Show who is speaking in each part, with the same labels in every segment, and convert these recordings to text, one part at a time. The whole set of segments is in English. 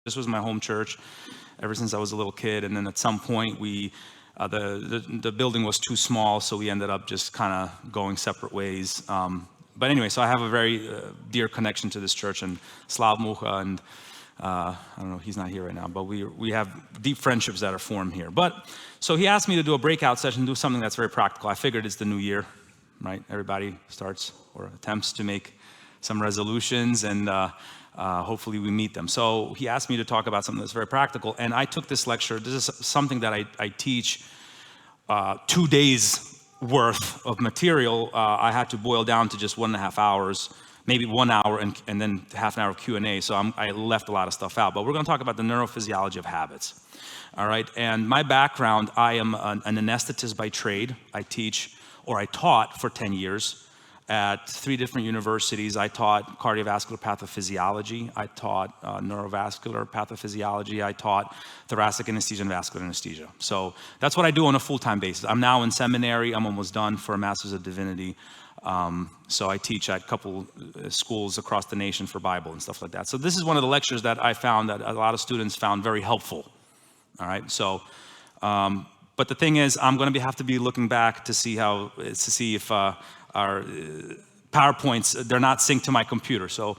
Speaker 1: This was my home church ever since I was a little kid, and then at some point the building was too small, so we ended up just kind of going separate ways. But anyway, so I have a very dear connection to this church, and Slav Mucha, and I don't know, he's not here right now, but we have deep friendships that are formed here. But so he asked me to do a breakout session, do something that's very practical. I figured it's the new year, right? Everybody starts or attempts to make some resolutions, and hopefully we meet them. So he asked me to talk about something that's very practical, and I took this lecture. This is something that I teach 2 days worth of material. I had to boil down to just 1.5 hours, maybe 1 hour, and then half an hour of Q&A, so I left a lot of stuff out. But we're gonna talk about the neurophysiology of habits, all right? And my background, I am an anesthetist by trade. I teach, or I taught for 10 years at 3 different universities. I taught cardiovascular pathophysiology, I taught neurovascular pathophysiology, I taught thoracic anesthesia and vascular anesthesia. So that's what I do on a full-time basis. I'm now in seminary, I'm almost done for a Master's of Divinity. So I teach at a couple schools across the nation for Bible and stuff like that. So this is one of the lectures that I found that a lot of students found very helpful, all right? So, but the thing is, I'm gonna have to be looking back to see if our PowerPoints, they're not synced to my computer. So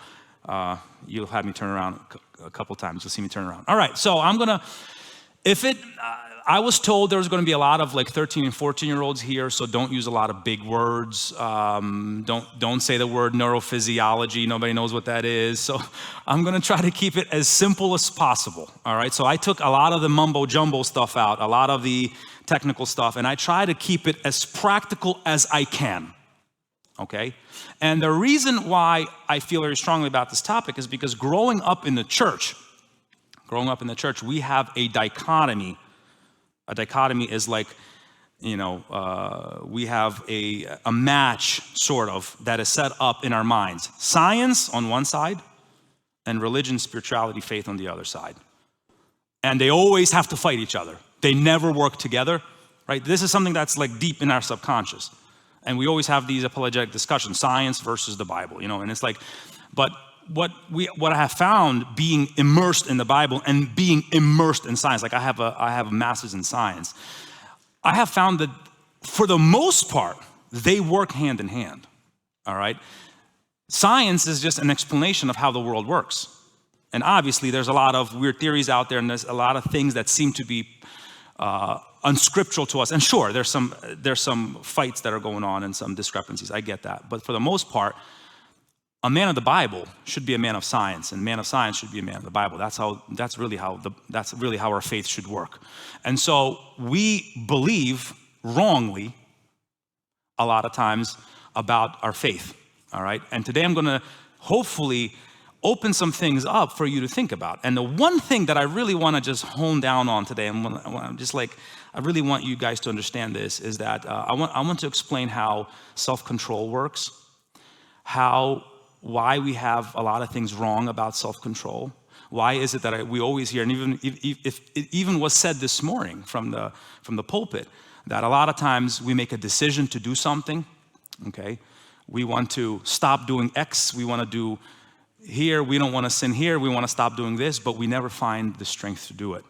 Speaker 1: you'll have me turn around a couple times. You'll see me turn around. All right, so I'm gonna, I was told there was gonna be a lot of like 13 and 14-year-olds here, so don't use a lot of big words. Don't say the word neurophysiology. Nobody knows what that is. So I'm gonna try to keep it as simple as possible, all right? So I took a lot of the mumbo jumbo stuff out, a lot of the technical stuff, and I try to keep it as practical as I can. Okay? And the reason why I feel very strongly about this topic is because growing up in the church, we have a dichotomy. A dichotomy is like, you know, we have a match, sort of, that is set up in our minds. Science on one side, and religion, spirituality, faith on the other side. And they always have to fight each other. They never work together, right? This is something that's like deep in our subconscious. And we always have these apologetic discussions, science versus the Bible, you know, and it's like, but what I have found being immersed in the Bible and being immersed in science, like I have a master's in science, I have found that for the most part, they work hand in hand, all right? Science is just an explanation of how the world works. And obviously there's a lot of weird theories out there, and there's a lot of things that seem to be unscriptural to us. And sure, there's some fights that are going on and some discrepancies. I get that. But for the most part, a man of the Bible should be a man of science, and a man of science should be a man of the Bible. That's really how our faith should work. And so we believe wrongly a lot of times about our faith. All right. And today I'm going to hopefully open some things up for you to think about. And the one thing that I really want to just hone down on today, I really want you guys to understand this, is that I want to explain how self-control works, why we have a lot of things wrong about self-control. Why is it that we always hear, and if it even was said this morning from the pulpit, that a lot of times we make a decision to do something, okay? We want to stop doing X, we want to do here, we don't want to sin here, we want to stop doing this, but we never find the strength to do it.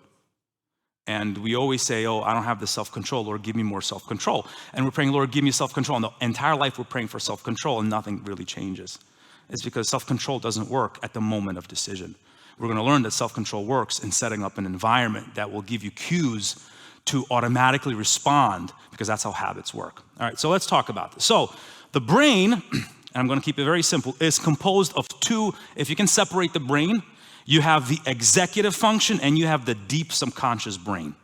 Speaker 1: And we always say, oh, I don't have the self-control, Lord, give me more self-control. And we're praying, Lord, give me self-control. And the entire life we're praying for self-control and nothing really changes. It's because self-control doesn't work at the moment of decision. We're going to learn that self-control works in setting up an environment that will give you cues to automatically respond, because that's how habits work. All right, so let's talk about this. So the brain, and I'm going to keep it very simple, is composed of two. If you can separate the brain, you have the executive function and you have the deep subconscious brain.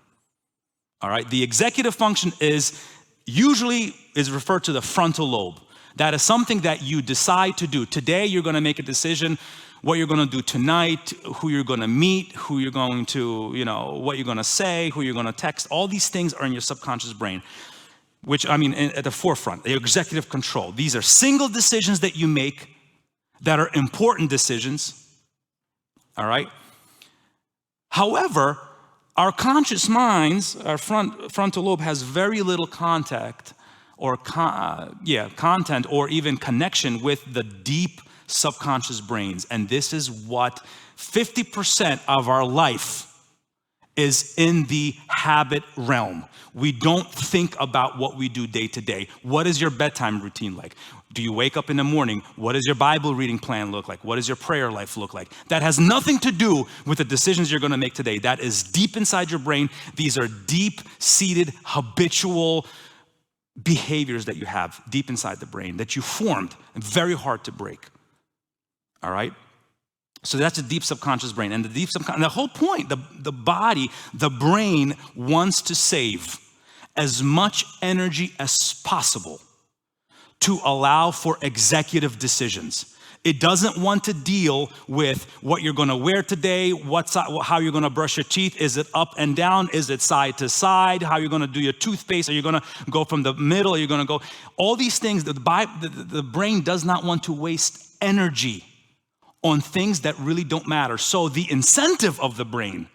Speaker 1: All right, the executive function is usually referred to the frontal lobe. That is something that you decide to do. Today you're going to make a decision what you're going to do tonight, who you're going to meet, who you're going to, you know, what you're going to say, who you're going to text. All these things are in your subconscious brain, which, I mean, at the forefront, the executive control. These are single decisions that you make that are important decisions, all right? However, our conscious minds, our frontal lobe has very little content or even connection with the deep subconscious brains. And this is what 50% of our life is in the habit realm. We don't think about what we do day to day. What is your bedtime routine like? Do you wake up in the morning? What does your Bible reading plan look like? What does your prayer life look like? That has nothing to do with the decisions you're going to make today. That is deep inside your brain. These are deep-seated, habitual behaviors that you have deep inside the brain that you formed, and very hard to break. All right? So that's a deep subconscious brain. And the deep subconscious, the whole point, the body, the brain wants to save as much energy as possible to allow for executive decisions. It doesn't want to deal with what you're gonna wear today, how you're gonna brush your teeth. Is it up and down? Is it side to side? How you're gonna do your toothpaste? Are you gonna go from the middle? Are you gonna go? All these things, the brain does not want to waste energy on things that really don't matter. So the incentive of the brain,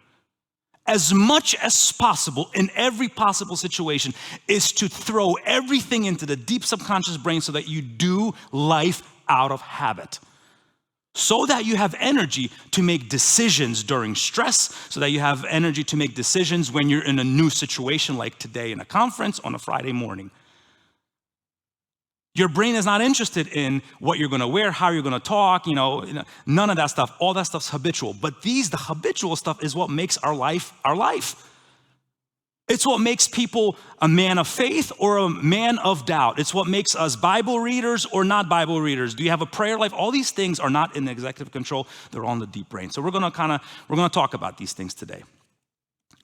Speaker 1: as much as possible in every possible situation, is to throw everything into the deep subconscious brain so that you do life out of habit. So that you have energy to make decisions during stress, so that you have energy to make decisions when you're in a new situation like today in a conference on a Friday morning. Your brain is not interested in what you're gonna wear, how you're gonna talk, none of that stuff. All that stuff's habitual. But the habitual stuff is what makes our life our life. It's what makes people a man of faith or a man of doubt. It's what makes us Bible readers or not Bible readers. Do you have a prayer life? All these things are not in the executive control. They're all in the deep brain. So we're gonna talk about these things today.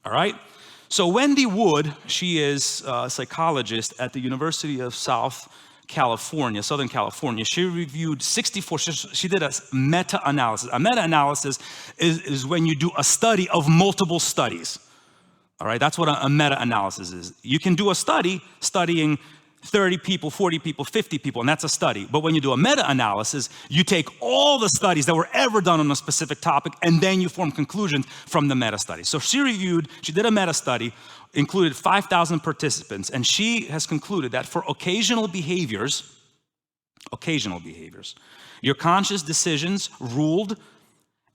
Speaker 1: All right? So Wendy Wood, she is a psychologist at the University of Southern California. She reviewed 64, she did a meta-analysis. A meta-analysis is when you do a study of multiple studies. All right, that's what a meta-analysis is. You can do a study studying 30 people, 40 people, 50 people, and that's a study. But when you do a meta-analysis, you take all the studies that were ever done on a specific topic, and then you form conclusions from the meta-study. So she did a meta-study, included 5,000 participants, and she has concluded that for occasional behaviors, your conscious decisions ruled,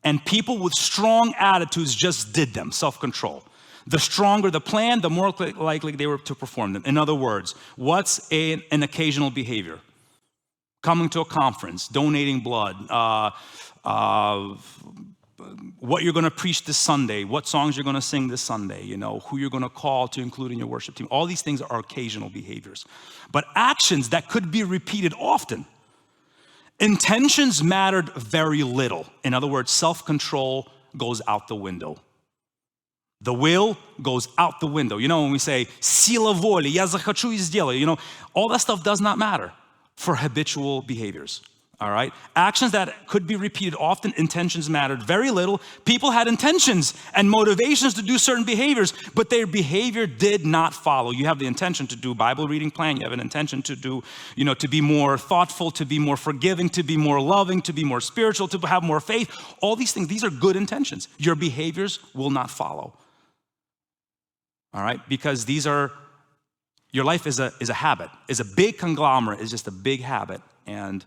Speaker 1: and people with strong attitudes just did them, self-control. The stronger the plan, the more likely they were to perform them. In other words, what's an occasional behavior? Coming to a conference, donating blood, what you're gonna preach this Sunday, what songs you're gonna sing this Sunday, who you're gonna call to include in your worship team. All these things are occasional behaviors. But actions that could be repeated often. Intentions mattered very little. In other words, self-control goes out the window. The will goes out the window. When we say, sila воли, я захочу и сделаю, all that stuff does not matter for habitual behaviors, all right? Actions that could be repeated often, intentions mattered very little. People had intentions and motivations to do certain behaviors, but their behavior did not follow. You have the intention to do Bible reading plan. You have an intention to do, to be more thoughtful, to be more forgiving, to be more loving, to be more spiritual, to have more faith. All these things, these are good intentions. Your behaviors will not follow. All right, because your life is a habit, is a big conglomerate, is just a big habit, and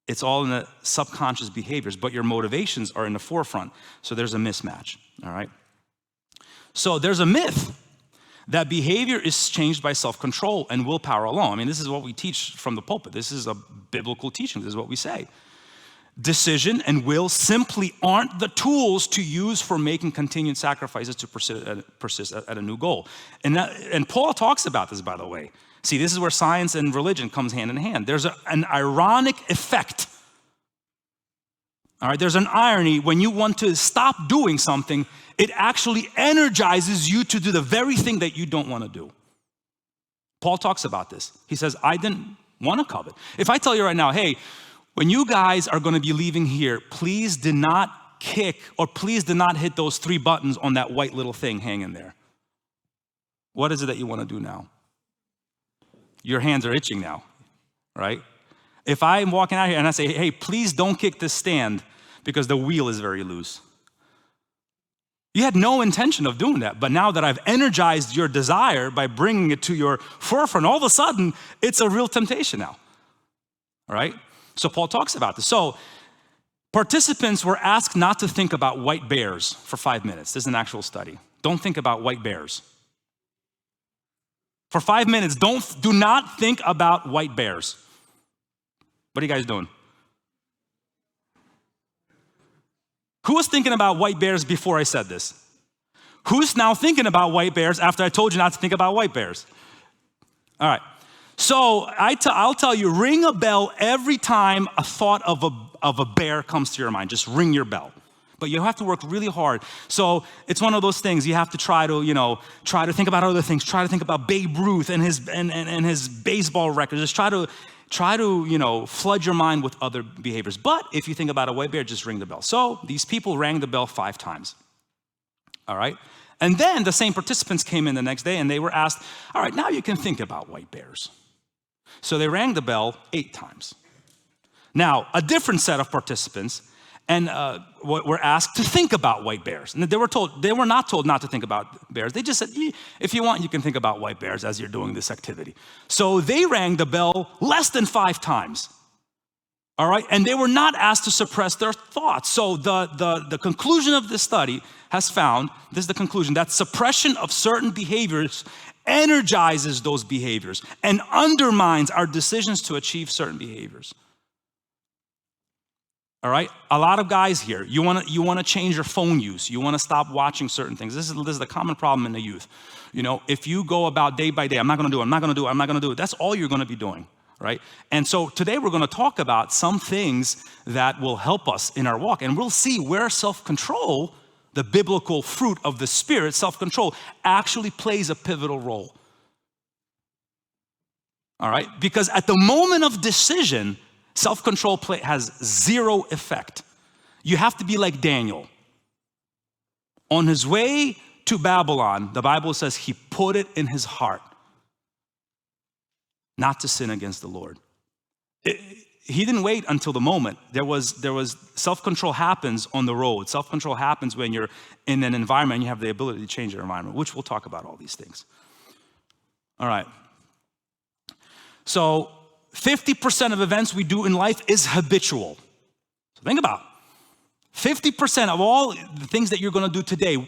Speaker 1: it's all in the subconscious behaviors, but your motivations are in the forefront, so there's a mismatch, all right? So there's a myth that behavior is changed by self-control and willpower alone. I mean, this is what we teach from the pulpit. This is a biblical teaching. This is what we say. Decision and will simply aren't the tools to use for making continued sacrifices to persist at a new goal. And Paul talks about this, by the way. See, this is where science and religion comes hand in hand. There's an ironic effect. All right, there's an irony. When you want to stop doing something, it actually energizes you to do the very thing that you don't want to do. Paul talks about this. He says, I didn't want to covet. If I tell you right now, hey, when you guys are going to be leaving here, please do not kick or please do not hit those 3 buttons on that white little thing hanging there. What is it that you want to do now? Your hands are itching now, right? If I'm walking out here and I say, hey, please don't kick this stand because the wheel is very loose. You had no intention of doing that, but now that I've energized your desire by bringing it to your forefront, all of a sudden, it's a real temptation now, all right? So Paul talks about this. So participants were asked not to think about white bears for 5 minutes. This is an actual study. Don't think about white bears. For 5 minutes, do not think about white bears. What are you guys doing? Who was thinking about white bears before I said this? Who's now thinking about white bears after I told you not to think about white bears? All right. So I'll tell you, ring a bell every time a thought of a bear comes to your mind. Just ring your bell. But you have to work really hard. So it's one of those things you have to try to think about other things. Try to think about Babe Ruth and his baseball record. Just try to flood your mind with other behaviors. But if you think about a white bear, just ring the bell. So these people rang the bell 5 times. All right? And then the same participants came in the next day and they were asked, all right, now you can think about white bears. So they rang the bell 8 times. Now, a different set of participants and were asked to think about white bears. And they were not told not to think about bears. They just said, if you want, you can think about white bears as you're doing this activity. So they rang the bell less than 5 times. All right, and they were not asked to suppress their thoughts. So the conclusion of this study has found, this is the conclusion, that suppression of certain behaviors energizes those behaviors and undermines our decisions to achieve certain behaviors. All right, a lot of guys here, you want to change your phone use. You want to stop watching certain things. This is the common problem in the youth. If you go about day by day, I'm not going to do it. That's all you're going to be doing. Right? And so today we're going to talk about some things that will help us in our walk. And we'll see where self-control, the biblical fruit of the Spirit, self-control, actually plays a pivotal role. All right? Because at the moment of decision, self-control has zero effect. You have to be like Daniel. On his way to Babylon, the Bible says he put it in his heart not to sin against the Lord. He didn't wait until the moment. There was self-control happens on the road. Self-control happens when you're in an environment and you have the ability to change your environment, which we'll talk about all these things. All right. So 50% of events we do in life is habitual. So think about it. 50% of all the things that you're going to do today,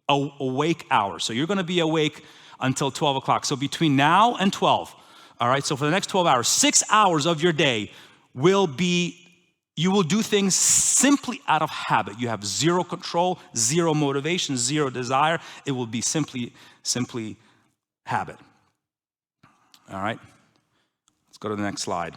Speaker 1: awake hours. So you're going to be awake until 12 o'clock. So between now and 12, all right, so for the next 12 hours, 6 hours of your day you will do things simply out of habit. You have zero control, zero motivation, zero desire. It will be simply habit. All right, let's go to the next slide.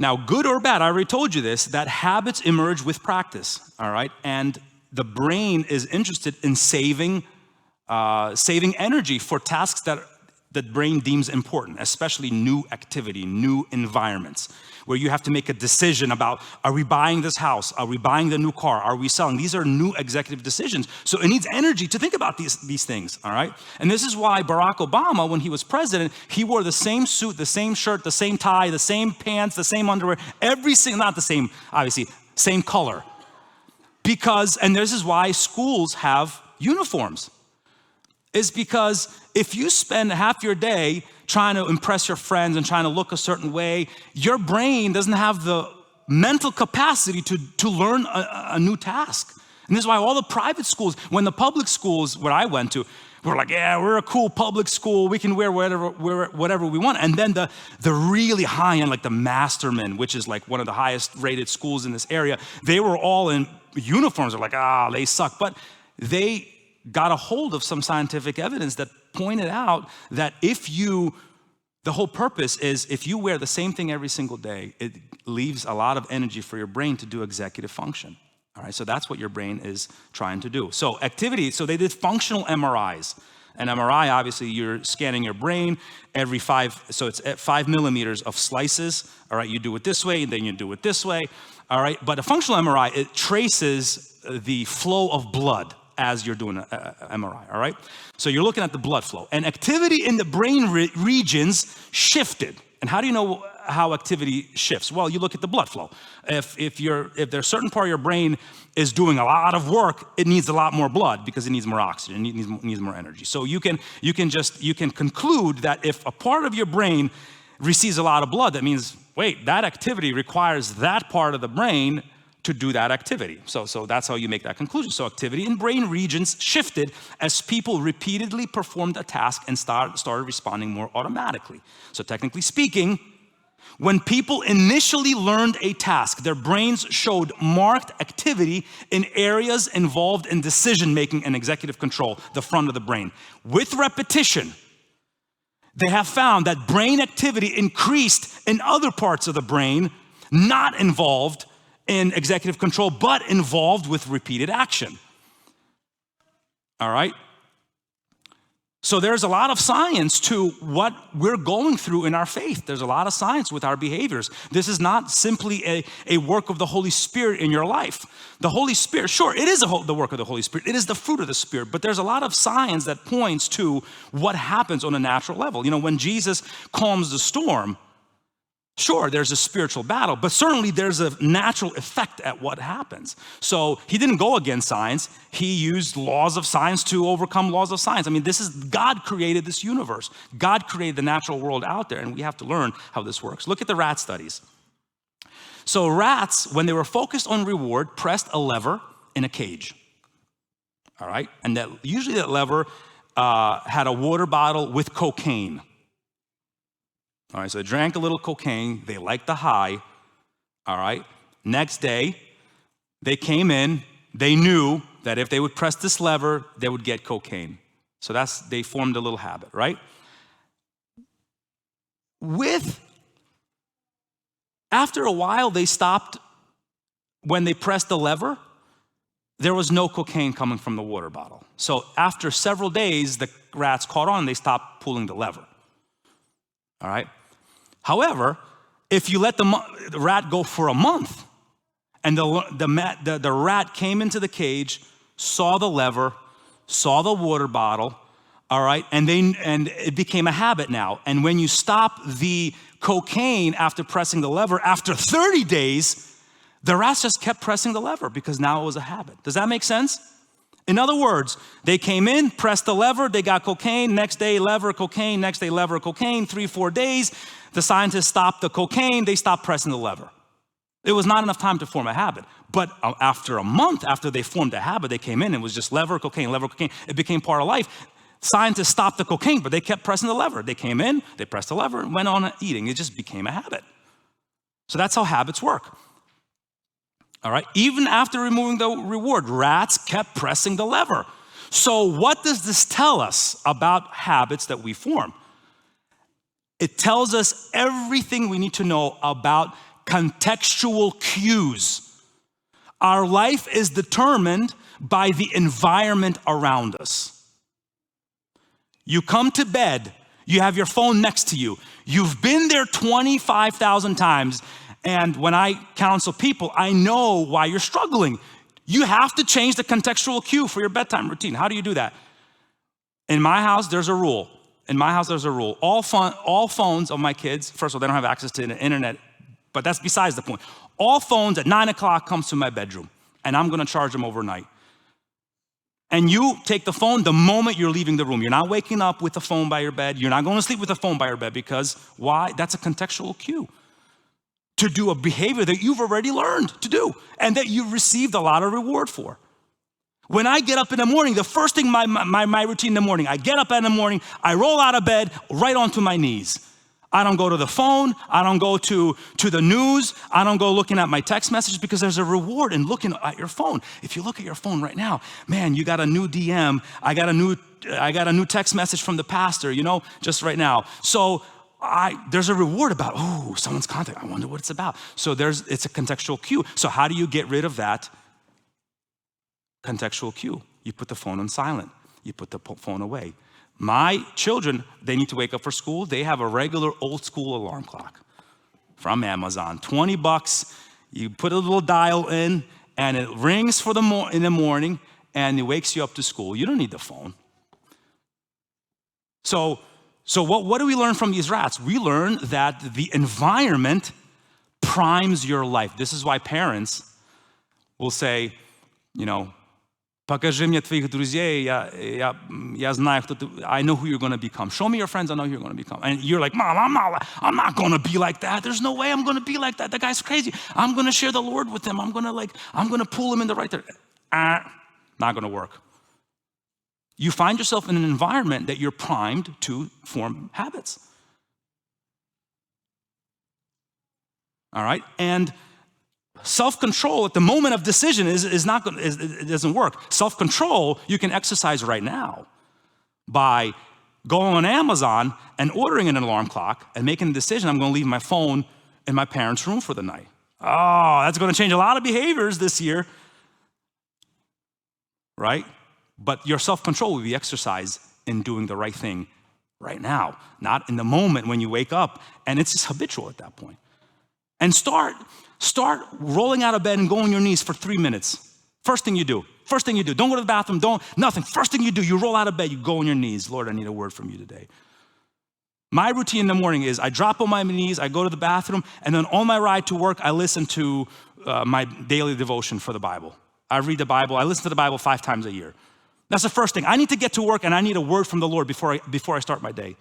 Speaker 1: Now, good or bad, I already told you this, that habits emerge with practice, all right? And the brain is interested in saving energy for tasks that the brain deems important, especially new activity, new environments, where you have to make a decision about, are we buying this house? Are we buying the new car? Are we selling? These are new executive decisions. So it needs energy to think about these things, all right? And this is why Barack Obama, when he was president, he wore the same suit, the same shirt, the same tie, the same pants, the same underwear, not the same, obviously, same color. And this is why schools have uniforms. Is because if you spend half your day trying to impress your friends and trying to look a certain way, your brain doesn't have the mental capacity to learn a new task. And this is why all the private schools, when the public schools where I went to, we're like, yeah, we're a cool public school. We can wear whatever we want. And then the really high end, like the Masterman, which is like one of the highest rated schools in this area, they were all in uniforms. They're like, they suck. But they got a hold of some scientific evidence that pointed out that the whole purpose is if you wear the same thing every single day, it leaves a lot of energy for your brain to do executive function. All right, so that's what your brain is trying to do. So they did functional MRIs. An MRI, obviously, you're scanning your brain so it's at 5 millimeters of slices. All right, you do it this way, and then you do it this way. All right, but a functional MRI, it traces the flow of blood as you're doing an MRI, all right? So you're looking at the blood flow. And activity in the brain regions shifted. And how do you know how activity shifts? Well, you look at the blood flow. If there's a certain part of your brain is doing a lot of work, it needs a lot more blood because it needs more oxygen, it needs more energy. So you can conclude that if a part of your brain receives a lot of blood, that means, wait, that activity requires that part of the brain to do that activity. So that's how you make that conclusion. So activity in brain regions shifted as people repeatedly performed a task and started responding more automatically. So technically speaking, when people initially learned a task, their brains showed marked activity in areas involved in decision-making and executive control, the front of the brain. With repetition, they have found that brain activity increased in other parts of the brain, not involved in executive control, but involved with repeated action. All right? So there's a lot of science to what we're going through in our faith. There's a lot of science with our behaviors. This is not simply a work of the Holy Spirit in your life. The Holy Spirit, sure, it is the work of the Holy Spirit. It is the fruit of the Spirit, but there's a lot of science that points to what happens on a natural level. You know, when Jesus calms the storm, sure, there's a spiritual battle, but certainly there's a natural effect at what happens. So he didn't go against science. He used laws of science to overcome laws of science. I mean, God created this universe. God created the natural world out there, and we have to learn how this works. Look at the rat studies. So rats, when they were focused on reward, pressed a lever in a cage. All right? And usually that lever had a water bottle with cocaine. All right, so they drank a little cocaine. They liked the high. All right. Next day, they came in. They knew that if they would press this lever, they would get cocaine. So they formed a little habit, right? After a while, they stopped. When they pressed the lever, there was no cocaine coming from the water bottle. So after several days, the rats caught on. They stopped pulling the lever. All right. However, if you let the rat go for a month, and the rat came into the cage, saw the lever, saw the water bottle, all right, and it became a habit now. And when you stop the cocaine after pressing the lever, after 30 days, the rats just kept pressing the lever because now it was a habit. Does that make sense? In other words, they came in, pressed the lever, they got cocaine, next day lever, cocaine, next day lever, cocaine, 3-4 days. The scientists stopped the cocaine, they stopped pressing the lever. It was not enough time to form a habit. But after a month, after they formed a habit, they came in, it was just lever, cocaine, it became part of life. Scientists stopped the cocaine, but they kept pressing the lever. They came in, they pressed the lever, and went on eating. It just became a habit. So that's how habits work. All right, even after removing the reward, rats kept pressing the lever. So what does this tell us about habits that we form? It tells us everything we need to know about contextual cues. Our life is determined by the environment around us. You come to bed, you have your phone next to you. You've been there 25,000 times. And when I counsel people, I know why you're struggling. You have to change the contextual cue for your bedtime routine. How do you do that? In my house, there's a rule. All phones of my kids, first of all, they don't have access to the internet, but that's besides the point. All phones at 9 o'clock comes to my bedroom, and I'm gonna charge them overnight. And you take the phone the moment you're leaving the room. You're not waking up with the phone by your bed. You're not going to sleep with the phone by your bed because why? That's a contextual cue to do a behavior that you've already learned to do and that you've received a lot of reward for. When I get up in the morning, the first thing, my routine in the morning, I get up in the morning, I roll out of bed, right onto my knees. I don't go to the phone, I don't go to the news, I don't go looking at my text messages because there's a reward in looking at your phone. If you look at your phone right now, man, you got a new DM, I got a new text message from the pastor, just right now. So there's a reward about, someone's contact, I wonder what it's about. So it's a contextual cue. So how do you get rid of that contextual cue? You put the phone on silent. You put the phone away. My children, they need to wake up for school. They have a regular old school alarm clock from Amazon. $20, you put a little dial in and it rings in the morning and it wakes you up to school. You don't need the phone. So what do we learn from these rats? We learn that the environment primes your life. This is why parents will say, Покажи мне твоих друзей, я знаю, кто ты, I know who you're going to become. Show me your friends, I know who you're going to become. And you're like, Mom, I'm not going to be like that. There's no way I'm going to be like that. That guy's crazy. I'm going to share the Lord with him. I'm going to pull him in the right direction. Not going to work. You find yourself in an environment that you're primed to form habits. All right? And self-control at the moment of decision it doesn't work. Self-control you can exercise right now by going on Amazon and ordering an alarm clock and making a decision, I'm going to leave my phone in my parents' room for the night. Oh, that's going to change a lot of behaviors this year, right? But your self-control will be exercised in doing the right thing right now, not in the moment when you wake up, and it's just habitual at that point. And start rolling out of bed and go on your knees for 3 minutes. First thing you do. Don't go to the bathroom, nothing. First thing you do, you roll out of bed, you go on your knees. Lord, I need a word from you today. My routine in the morning is I drop on my knees, I go to the bathroom, and then on my ride to work, I listen to my daily devotion for the Bible. I read the Bible, I listen to the Bible 5 times a year. That's the first thing. I need to get to work and I need a word from the Lord before I start my day.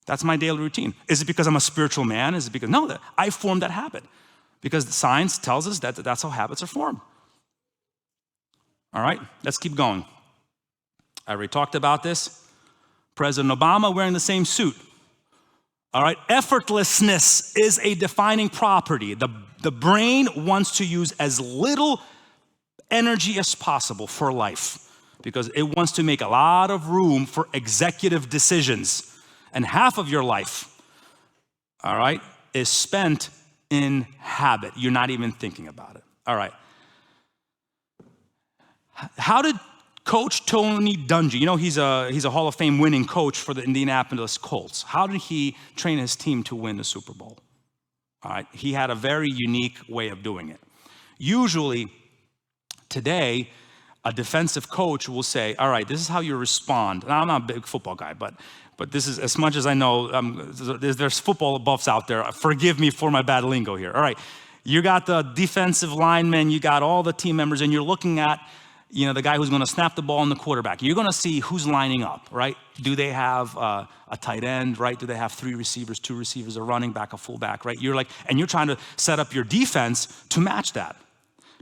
Speaker 1: That's my daily routine. Is it because I'm a spiritual man? Is it because, no, I formed that habit. Because the science tells us that that's how habits are formed. All right, let's keep going. I already talked about this. President Obama wearing the same suit. All right, effortlessness is a defining property. The brain wants to use as little energy as possible for life because it wants to make a lot of room for executive decisions. And half of your life, all right, is spent in habit. You're not even thinking about it. All right. How did Coach Tony Dungy, you know, he's a Hall of Fame winning coach for the Indianapolis Colts. How did he train his team to win the Super Bowl? All right. He had a very unique way of doing it. Usually, today, a defensive coach will say, all right, this is how you respond. Now, I'm not a big football guy, but this is, as much as I know, there's football buffs out there. Forgive me for my bad lingo here. All right, you got the defensive linemen, you got all the team members, and you're looking at, you know, the guy who's going to snap the ball and the quarterback. You're going to see who's lining up, right? Do they have a tight end, right? Do they have 3 receivers, 2 receivers, a running back, a fullback, right? And you're trying to set up your defense to match that.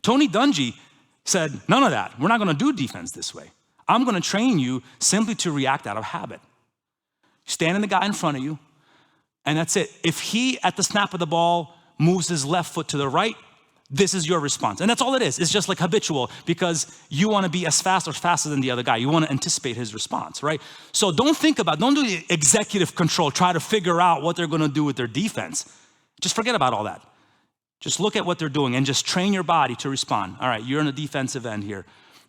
Speaker 1: Tony Dungy said, none of that. We're not going to do defense this way. I'm going to train you simply to react out of habit. Standing the guy in front of you, and that's it. If he, at the snap of the ball, moves his left foot to the right, this is your response. And that's all it is. It's just like habitual because you want to be as fast or faster than the other guy. You want to anticipate his response, right? So don't do the executive control, try to figure out what they're going to do with their defense. Just forget about all that. Just look at what they're doing and just train your body to respond. All right, you're in the defensive end here,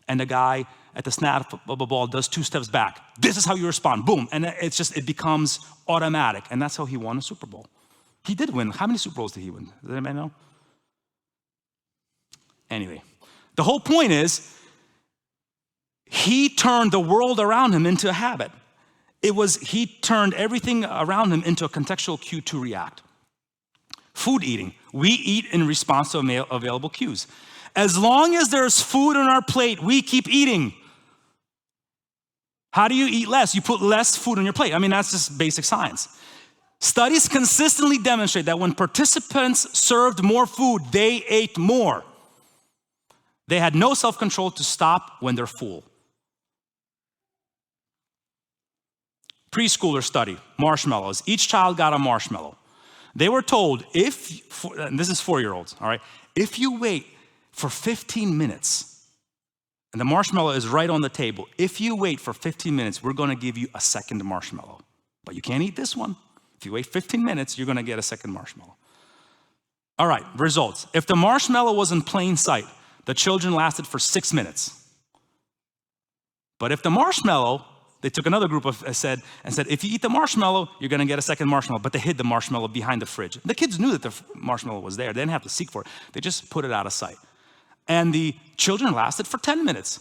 Speaker 1: and the guy at the snap of the ball does 2 steps back. This is how you respond, boom. And it becomes automatic. And that's how he won a Super Bowl. He did win. How many Super Bowls did he win? Does anybody know? Anyway, the whole point is he turned the world around him into a habit. He turned everything around him into a contextual cue to react. Food eating. We eat in response to available cues. As long as there's food on our plate, we keep eating. How do you eat less? You put less food on your plate. I mean, that's just basic science. Studies consistently demonstrate that when participants served more food, they ate more. They had no self-control to stop when they're full. Preschooler study, marshmallows. Each child got a marshmallow. They were told, and this is 4-year-olds, all right? If you wait for 15 minutes, and the marshmallow is right on the table. If you wait for 15 minutes, we're going to give you a second marshmallow. But you can't eat this one. If you wait 15 minutes, you're going to get a second marshmallow. All right, results. If the marshmallow was in plain sight, the children lasted for 6 minutes. But if the marshmallow, they took another group and said, if you eat the marshmallow, you're going to get a second marshmallow. But they hid the marshmallow behind the fridge. The kids knew that the marshmallow was there. They didn't have to seek for it. They just put it out of sight. And the children lasted for 10 minutes.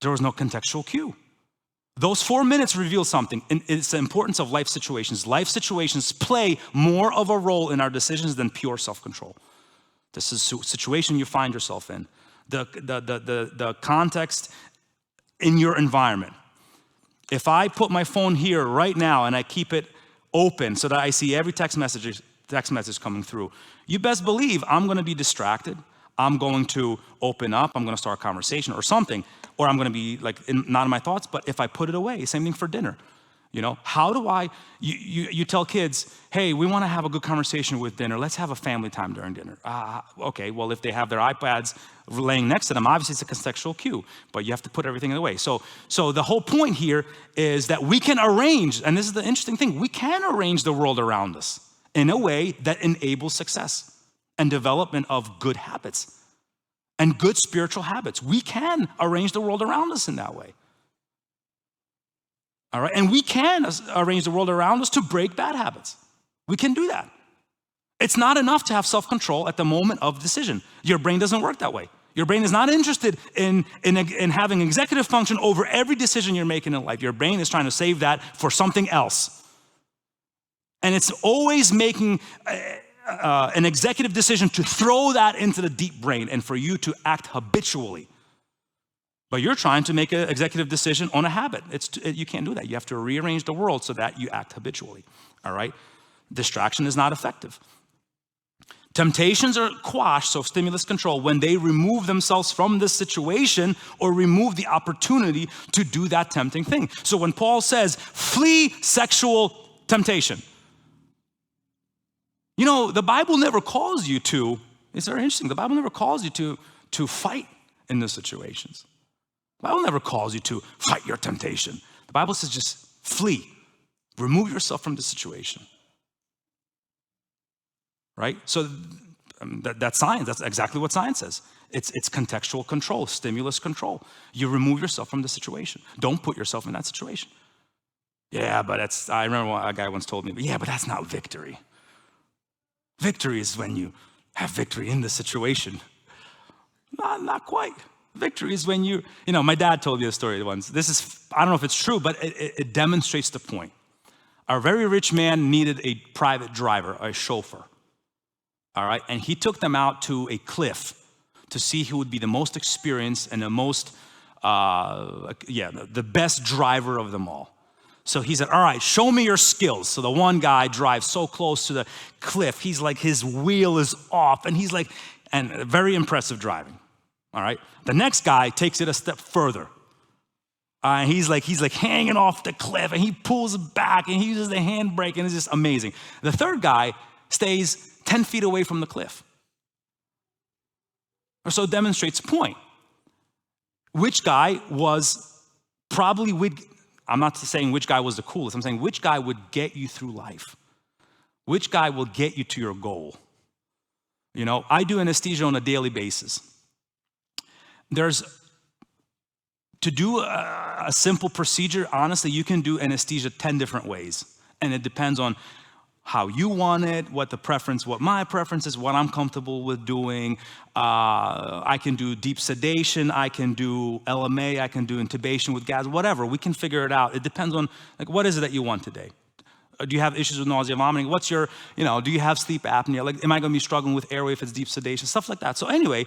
Speaker 1: There was no contextual cue. Those 4 minutes reveal something, and it's the importance of life situations. Life situations play more of a role in our decisions than pure self-control. This is a situation you find yourself in. the context in your environment. If I put my phone here right now and I keep it open so that I see every text message coming through, you best believe I'm gonna be distracted. I'm going to open up, I'm gonna start a conversation or something, or I'm gonna be like not in my thoughts. But if I put it away, same thing for dinner. You know, how do you tell kids, hey, we wanna have a good conversation with dinner. Let's have a family time during dinner. Okay, well, if they have their iPads laying next to them, obviously it's a contextual cue, but you have to put everything away. So the whole point here is that we can arrange, and this is the interesting thing, we can arrange the world around us in a way that enables success and development of good habits and good spiritual habits. We can arrange the world around us in that way. All right, and we can arrange the world around us to break bad habits. We can do that. It's not enough to have self-control at the moment of decision. Your brain doesn't work that way. Your brain is not interested in having executive function over every decision you're making in life. Your brain is trying to save that for something else. And it's always making an executive decision to throw that into the deep brain and for you to act habitually. But you're trying to make an executive decision on a habit. You can't do that. You have to rearrange the world so that you act habitually, all right? Distraction is not effective. Temptations are quashed, so stimulus control, when they remove themselves from the situation or remove the opportunity to do that tempting thing. So when Paul says, flee sexual temptation, you know, the Bible never calls you to, it's very interesting, the Bible never calls you to fight in those situations. The Bible never calls you to fight your temptation. The Bible says just flee. Remove yourself from the situation. Right? So that's science. That's exactly what science says. It's contextual control, stimulus control. You remove yourself from the situation. Don't put yourself in that situation. Yeah, but I remember a guy once told me, yeah, but that's not victory. Victory is when you have victory in the situation. Not quite. Victory is when you know, my dad told me a story once. I don't know if it's true, but it demonstrates the point. A very rich man needed a private driver, a chauffeur, all right? And he took them out to a cliff to see who would be the most experienced and the most, the best driver of them all. So he said, all right, show me your skills. So the one guy drives so close to the cliff, he's like, his wheel is off, and he's like, and very impressive driving. All right. The next guy takes it a step further. He's like hanging off the cliff, and he pulls back and he uses the handbrake, and it's just amazing. The third guy stays 10 feet away from the cliff. Or so demonstrates point. Which guy was probably I'm not saying which guy was the coolest. I'm saying which guy would get you through life. Which guy will get you to your goal? You know, I do anesthesia on a daily basis. To do a simple procedure, honestly, you can do anesthesia 10 different ways. And it depends on how you want it, what my preference is, what I'm comfortable with doing. I can do deep sedation, I can do LMA, I can do intubation with gas, whatever. We can figure it out. It depends on, like, what is it that you want today? Do you have issues with nausea, vomiting? What's your, do you have sleep apnea? Like, am I gonna be struggling with airway if it's deep sedation? Stuff like that. So anyway,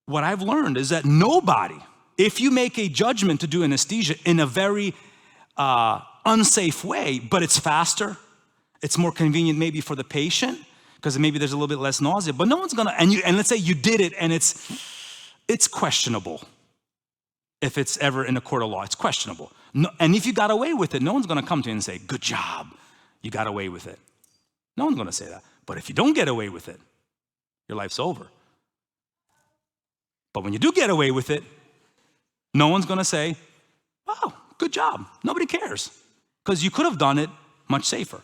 Speaker 1: what I've learned is that nobody, if you make a judgment to do anesthesia in a very unsafe way, but it's faster, it's more convenient maybe for the patient, because maybe there's a little bit less nausea, but no one's gonna, and let's say you did it and it's questionable. If it's ever in a court of law, it's questionable. No, and if you got away with it, no one's gonna come to you and say, good job, you got away with it. No one's gonna say that. But if you don't get away with it, your life's over. But when you do get away with it, no one's gonna say, wow, good job. Nobody cares. Because you could have done it much safer.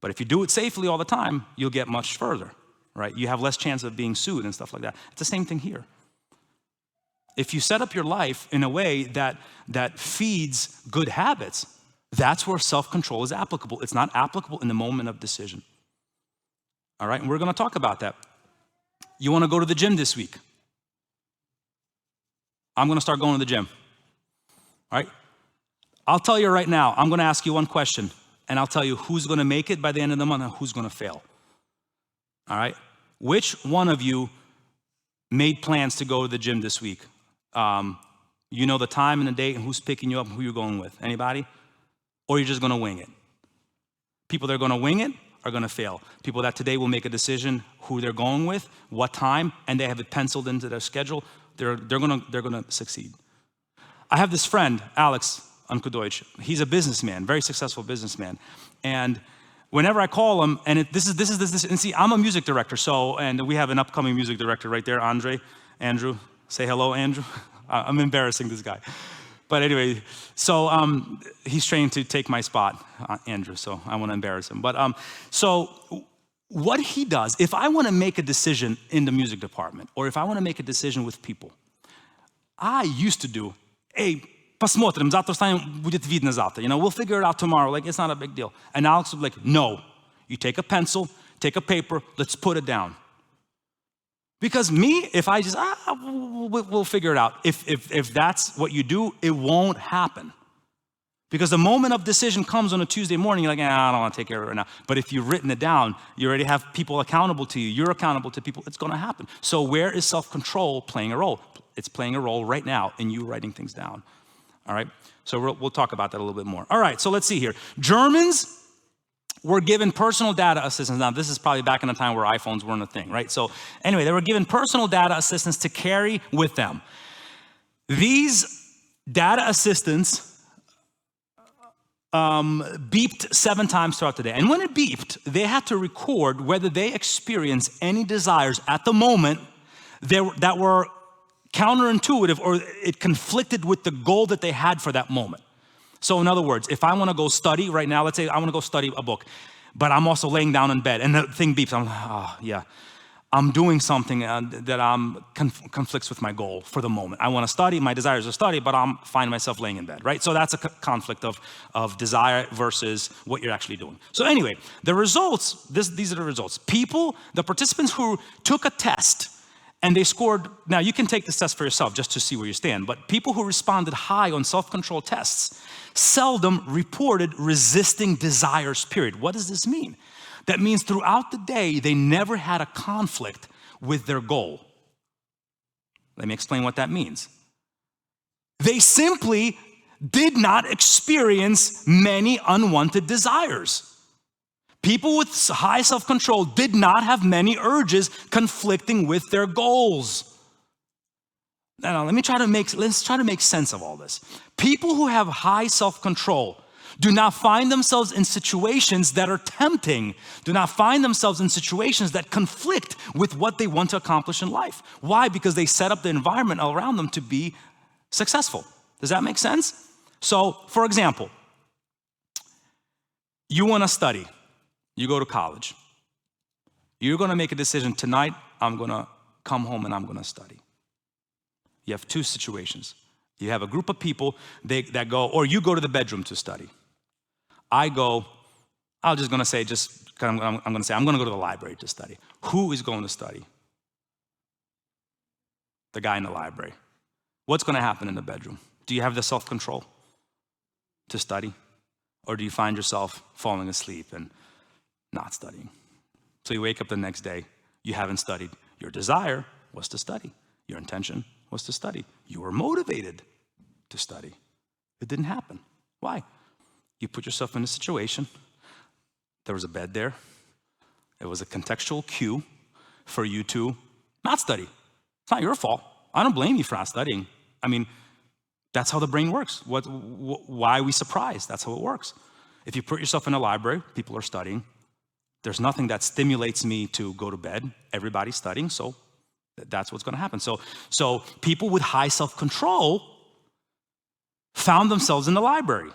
Speaker 1: But if you do it safely all the time, you'll get much further, right? You have less chance of being sued and stuff like that. It's the same thing here. If you set up your life in a way that feeds good habits, that's where self-control is applicable. It's not applicable in the moment of decision. All right, and we're gonna talk about that. You wanna go to the gym this week? I'm gonna start going to the gym, all right? I'll tell you right now, I'm gonna ask you one question, and I'll tell you who's gonna make it by the end of the month and who's gonna fail, all right? Which one of you made plans to go to the gym this week. You know the time and the date and who's picking you up and who you're going with. Anybody? Or you're just gonna wing it? People that are gonna wing it are gonna fail. People that today will make a decision who they're going with, what time, and they have it penciled into their schedule, they're gonna succeed. I have this friend, Alex Unkudeutsch. He's a businessman, very successful businessman. And whenever I call him, and this is, and see, I'm a music director, and we have an upcoming music director right there, Andrew. Say hello, Andrew. I'm embarrassing this guy. But anyway, so he's trained to take my spot, Andrew, so I want to embarrass him. But so what he does, if I want to make a decision in the music department, or if I want to make a decision with people, I used to do, hey, посмотрим, завтра станем, будет видно завтра. You know, we'll figure it out tomorrow, like it's not a big deal. And Alex would be like, no, you take a pencil, take a paper, let's put it down. Because me, if I just, we'll figure it out. If that's what you do, it won't happen. Because the moment of decision comes on a Tuesday morning, you're like, I don't want to take care of it right now. But if you've written it down, you already have people accountable to you. You're accountable to people. It's going to happen. So where is self-control playing a role? It's playing a role right now in you writing things down. All right? So we'll talk about that a little bit more. All right, so let's see here. Germans were given personal data assistance. Now, this is probably back in the time where iPhones weren't a thing, right? So anyway, they were given personal data assistants to carry with them. These data assistants beeped 7 times throughout the day. And when it beeped, they had to record whether they experienced any desires at the moment that were counterintuitive or it conflicted with the goal that they had for that moment. So in other words, if I want to go study right now, let's say I want to go study a book, but I'm also laying down in bed and the thing beeps, I'm like, oh yeah, I'm doing something that conflicts with my goal for the moment. I want to study, my desire is to study, but I'm finding myself laying in bed, right? So that's a conflict of desire versus what you're actually doing. So anyway, the results, these are the results. The participants who took a test, and they scored, now you can take this test for yourself just to see where you stand, but people who responded high on self-control tests seldom reported resisting desires, period. What does this mean? That means throughout the day, they never had a conflict with their goal. Let me explain what that means. They simply did not experience many unwanted desires. People with high self-control did not have many urges conflicting with their goals. Now, let's try to make sense of all this. People who have high self-control do not find themselves in situations that are tempting, do not find themselves in situations that conflict with what they want to accomplish in life. Why? Because they set up the environment around them to be successful. Does that make sense? So, for example, you want to study. You go to college. You're going to make a decision tonight, I'm going to come home and I'm going to study. You have 2 situations. You have a group of people that go, or you go to the bedroom to study. I'm going to say, I'm going to go to the library to study. Who is going to study? The guy in the library. What's going to happen in the bedroom? Do you have the self-control to study? Or do you find yourself falling asleep and not studying? So you wake up the next day, you haven't studied. Your desire was to study. Your intention was to study. You were motivated to study. It didn't happen. Why? You put yourself in a situation. There was a bed there. It was a contextual cue for you to not study. It's not your fault. I don't blame you for not studying. I mean, that's how the brain works. Why are we surprised? That's how it works. If you put yourself in a library, people are studying. There's nothing that stimulates me to go to bed. Everybody's studying, so that's what's going to happen. So people with high self-control found themselves in the library.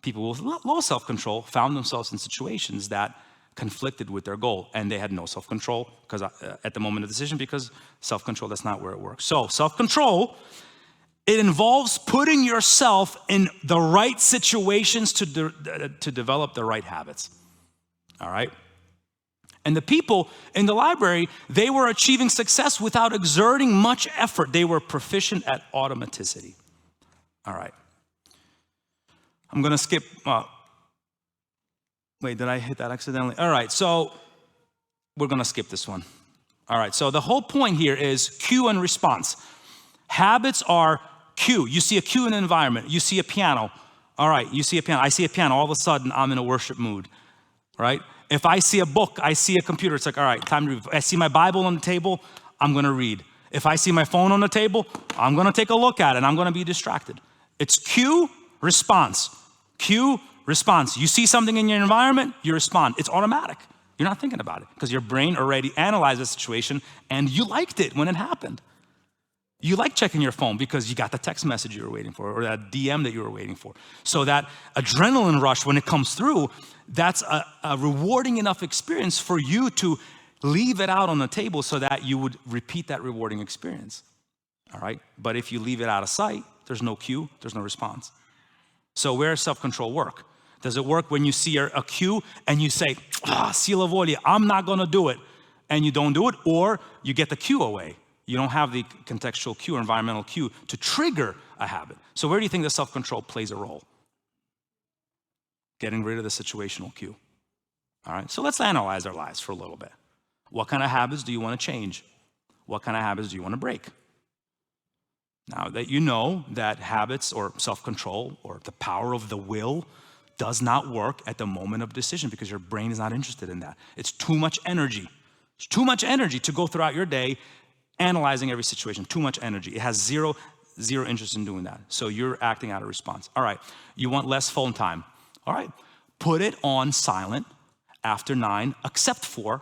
Speaker 1: People with low self-control found themselves in situations that conflicted with their goal, and they had no self-control because at the moment of decision, because self-control, that's not where it works. So self-control, it involves putting yourself in the right situations to develop the right habits. All right? And the people in the library, they were achieving success without exerting much effort. They were proficient at automaticity. All right. I'm going to skip. Wait, did I hit that accidentally? All right, so we're going to skip this one. All right, so the whole point here is cue and response. Habits are cue. You see a cue in an environment. You see a piano. All right, you see a piano. I see a piano. All of a sudden, I'm in a worship mood, right? If I see a book, I see a computer, it's like, all right, time to read. I see my Bible on the table, I'm gonna read. If I see my phone on the table, I'm gonna take a look at it, I'm gonna be distracted. It's cue, response. Cue, response. You see something in your environment, you respond. It's automatic. You're not thinking about it because your brain already analyzed the situation and you liked it when it happened. You like checking your phone because you got the text message you were waiting for or that DM that you were waiting for. So that adrenaline rush, when it comes through, that's a rewarding enough experience for you to leave it out on the table so that you would repeat that rewarding experience, all right? But if you leave it out of sight, there's no cue, there's no response. So where does self-control work? Does it work when you see a cue and you say, sila voli, I'm not gonna do it, and you don't do it, or you get the cue away? You don't have the contextual cue or environmental cue to trigger a habit. So where do you think the self-control plays a role? Getting rid of the situational cue. All right, so let's analyze our lives for a little bit. What kind of habits do you want to change? What kind of habits do you want to break? Now that you know that habits or self-control or the power of the will does not work at the moment of decision because your brain is not interested in that. It's too much energy. It's too much energy to go throughout your day analyzing every situation, too much energy. It has zero interest in doing that. So you're acting out of response. All right, you want less phone time. All right, put it on silent after 9, except for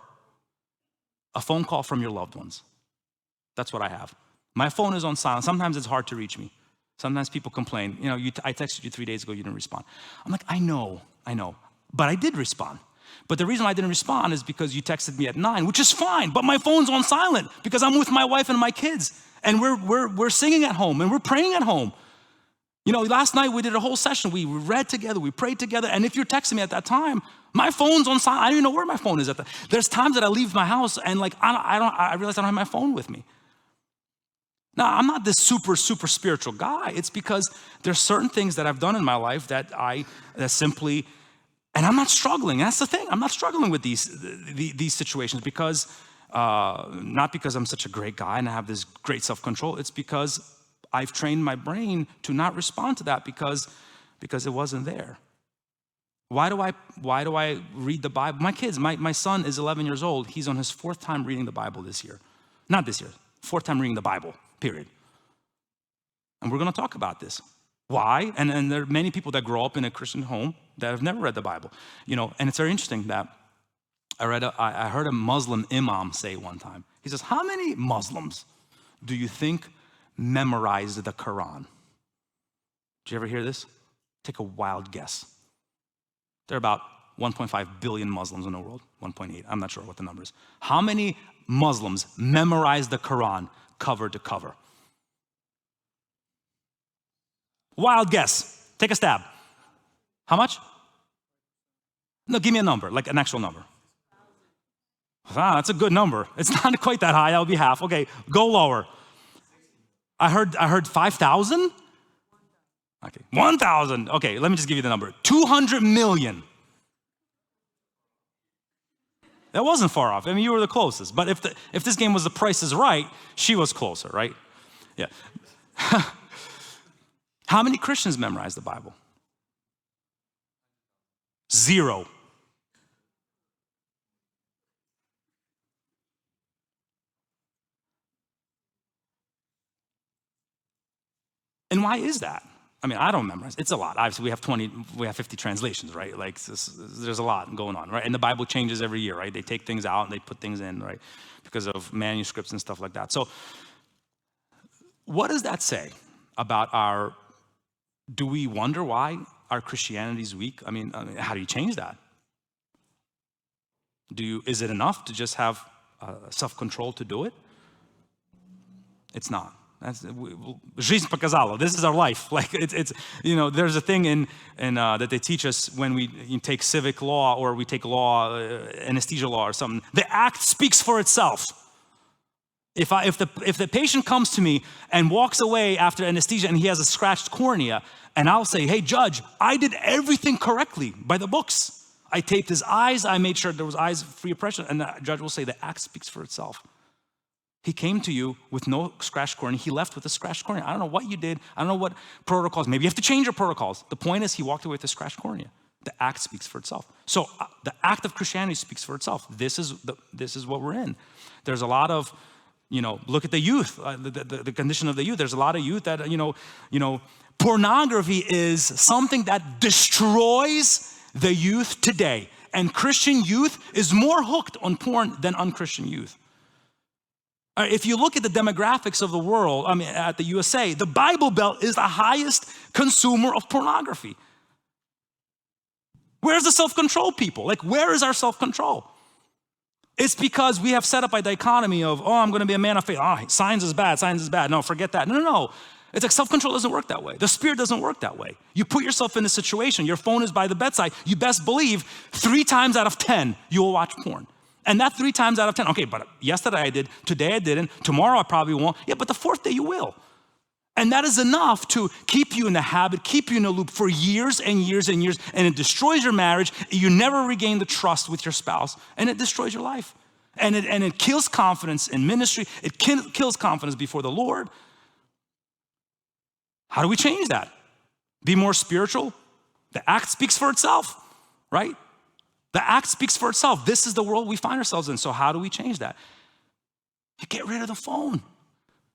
Speaker 1: a phone call from your loved ones. That's what I have. My phone is on silent. Sometimes it's hard to reach me. Sometimes people complain, I texted you 3 days ago, you didn't respond. I'm like, I know, but I did respond. But the reason I didn't respond is because you texted me at 9, which is fine, but my phone's on silent because I'm with my wife and my kids, and we're singing at home and we're praying at home. Last night we did a whole session. We read together, we prayed together, and if you're texting me at that time, my phone's on silent. I don't even know where my phone is at that. There's times that I leave my house and I realize I don't have my phone with me. Now, I'm not this super spiritual guy. It's because there's certain things that I've done in my life that simply. And I'm not struggling. That's the thing. I'm not struggling with these situations because, not because I'm such a great guy and I have this great self-control. It's because I've trained my brain to not respond to that because it wasn't there. Why do I read the Bible? My kids, my son is 11 years old. He's on his 4th time reading the Bible this year. Not this year, 4th time reading the Bible, period. And we're gonna talk about this. Why? And there are many people that grow up in a Christian home that have never read the Bible. And it's very interesting that I heard a Muslim imam say one time. He says, how many Muslims do you think memorized the Quran? Did you ever hear this? Take a wild guess. There are about 1.5 billion Muslims in the world, 1.8, I'm not sure what the number is. How many Muslims memorized the Quran cover to cover? Wild guess. Take a stab. How much? No, give me a number, like an actual number. That's a good number. It's not quite that high. That would be half. Okay, go lower. I heard 5,000? Okay, 1,000. Okay, let me just give you the number. 200 million. That wasn't far off. I mean, you were the closest. But if this game was The Price is Right, she was closer, right? Yeah. How many Christians memorize the Bible? 0. And why is that? I mean, I don't memorize. It's a lot. Obviously, we have 50 translations, right? Like, there's a lot going on, right? And the Bible changes every year, right? They take things out and they put things in, right? Because of manuscripts and stuff like that. So, what does that say about do we wonder why our Christianity is weak? I mean, how do you change that? Is it enough to just have self-control to do it? It's not. Жизнь показала. This is our life. Like it's there's a thing that they teach us when we take civic law or we take law, anesthesia law or something. The act speaks for itself. If the patient comes to me and walks away after anesthesia and he has a scratched cornea, and I'll say, hey judge, I did everything correctly by the books. I taped his eyes, I made sure there was eyes free of pressure, and the judge will say the act speaks for itself. He came to you with no scratched cornea. He left with a scratched cornea. I don't know what you did. I don't know what protocols. Maybe you have to change your protocols. The point is he walked away with a scratched cornea. The act speaks for itself. So the act of Christianity speaks for itself. This is what we're in. There's a lot of, look at the youth, the condition of the youth. There's a lot of youth that, pornography is something that destroys the youth today. And Christian youth is more hooked on porn than unchristian youth. If you look at the demographics of the world, at the USA, the Bible Belt is the highest consumer of pornography. Where's the self-control people? Like, where is our self-control? It's because we have set up a dichotomy of, I'm going to be a man of faith. Science is bad, science is bad. No, forget that. No. It's like self-control doesn't work that way. The Spirit doesn't work that way. You put yourself in a situation, your phone is by the bedside, you best believe 3 times out of 10, you will watch porn. And that 3 times out of 10, okay, but yesterday I did, today I didn't, tomorrow I probably won't. Yeah, but the 4th day you will. And that is enough to keep you in the habit, keep you in a loop for years and years and years, and it destroys your marriage. You never regain the trust with your spouse, and it destroys your life. And it kills confidence in ministry. It kills confidence before the Lord. How do we change that? Be more spiritual? The act speaks for itself, right? The act speaks for itself. This is the world we find ourselves in. So how do we change that? You get rid of the phone.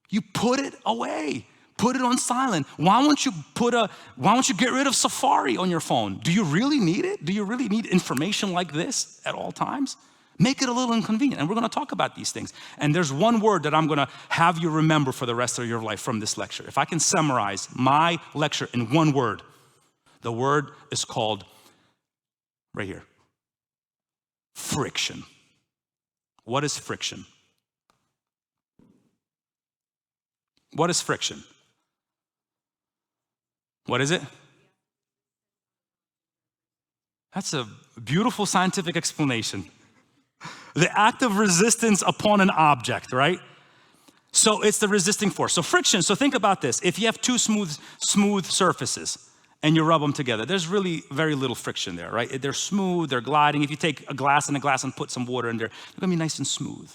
Speaker 1: You put it away. Put it on silent. Why don't you get rid of Safari on your phone? Do you really need it? Do you really need information like this at all times? Make it a little inconvenient. And we're going to talk about these things. And there's one word that I'm going to have you remember for the rest of your life from this lecture. If I can summarize my lecture in one word, the word is called, right here, friction. What is friction? What is friction? What is it? That's a beautiful scientific explanation. The act of resistance upon an object, right? So it's the resisting force. So friction, so think about this. If you have 2 smooth surfaces and you rub them together, there's really very little friction there, right? They're smooth, they're gliding. If you take a glass and put some water in there, they're gonna be nice and smooth,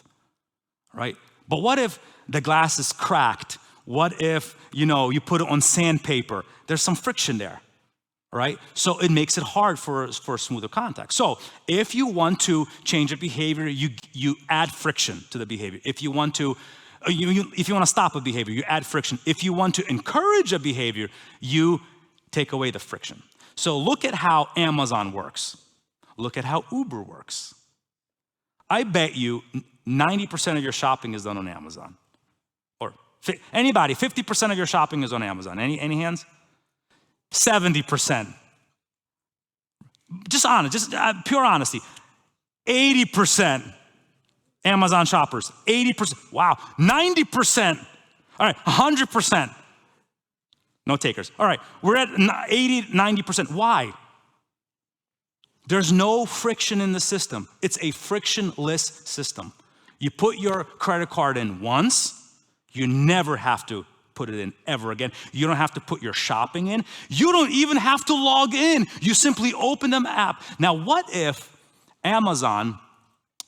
Speaker 1: right? But what if the glass is cracked? What if, you put it on sandpaper? There's some friction there, right? So it makes it hard for smoother contact. So if you want to change a behavior, you add friction to the behavior. If you want to stop a behavior, you add friction. If you want to encourage a behavior, you take away the friction. So look at how Amazon works. Look at how Uber works. I bet you 90% of your shopping is done on Amazon. Or anybody, 50% of your shopping is on Amazon. Any hands? 70%. Just pure honesty. 80% Amazon shoppers. 80%. Wow. 90%. All right. 100%. No takers. All right. We're at 80, 90%. Why? There's no friction in the system. It's a frictionless system. You put your credit card in once, you never have to put it in ever again. You don't have to put your shopping in. You don't even have to log in. You simply open the app. Now, what if Amazon,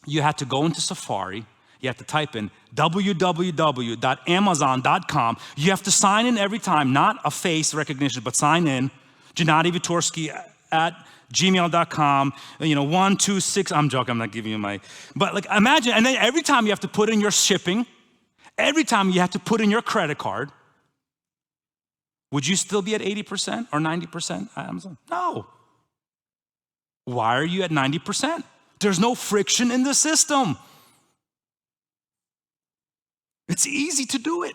Speaker 1: you had to go into Safari, you have to type in www.amazon.com. You have to sign in every time, not a face recognition, but sign in. Gennady Vitorsky at gmail.com, 126, I'm joking, I'm not giving you but like imagine, and then every time you have to put in your shipping, every time you have to put in your credit card, would you still be at 80% or 90% Amazon? No. Why are you at 90%? There's no friction in the system. It's easy to do it.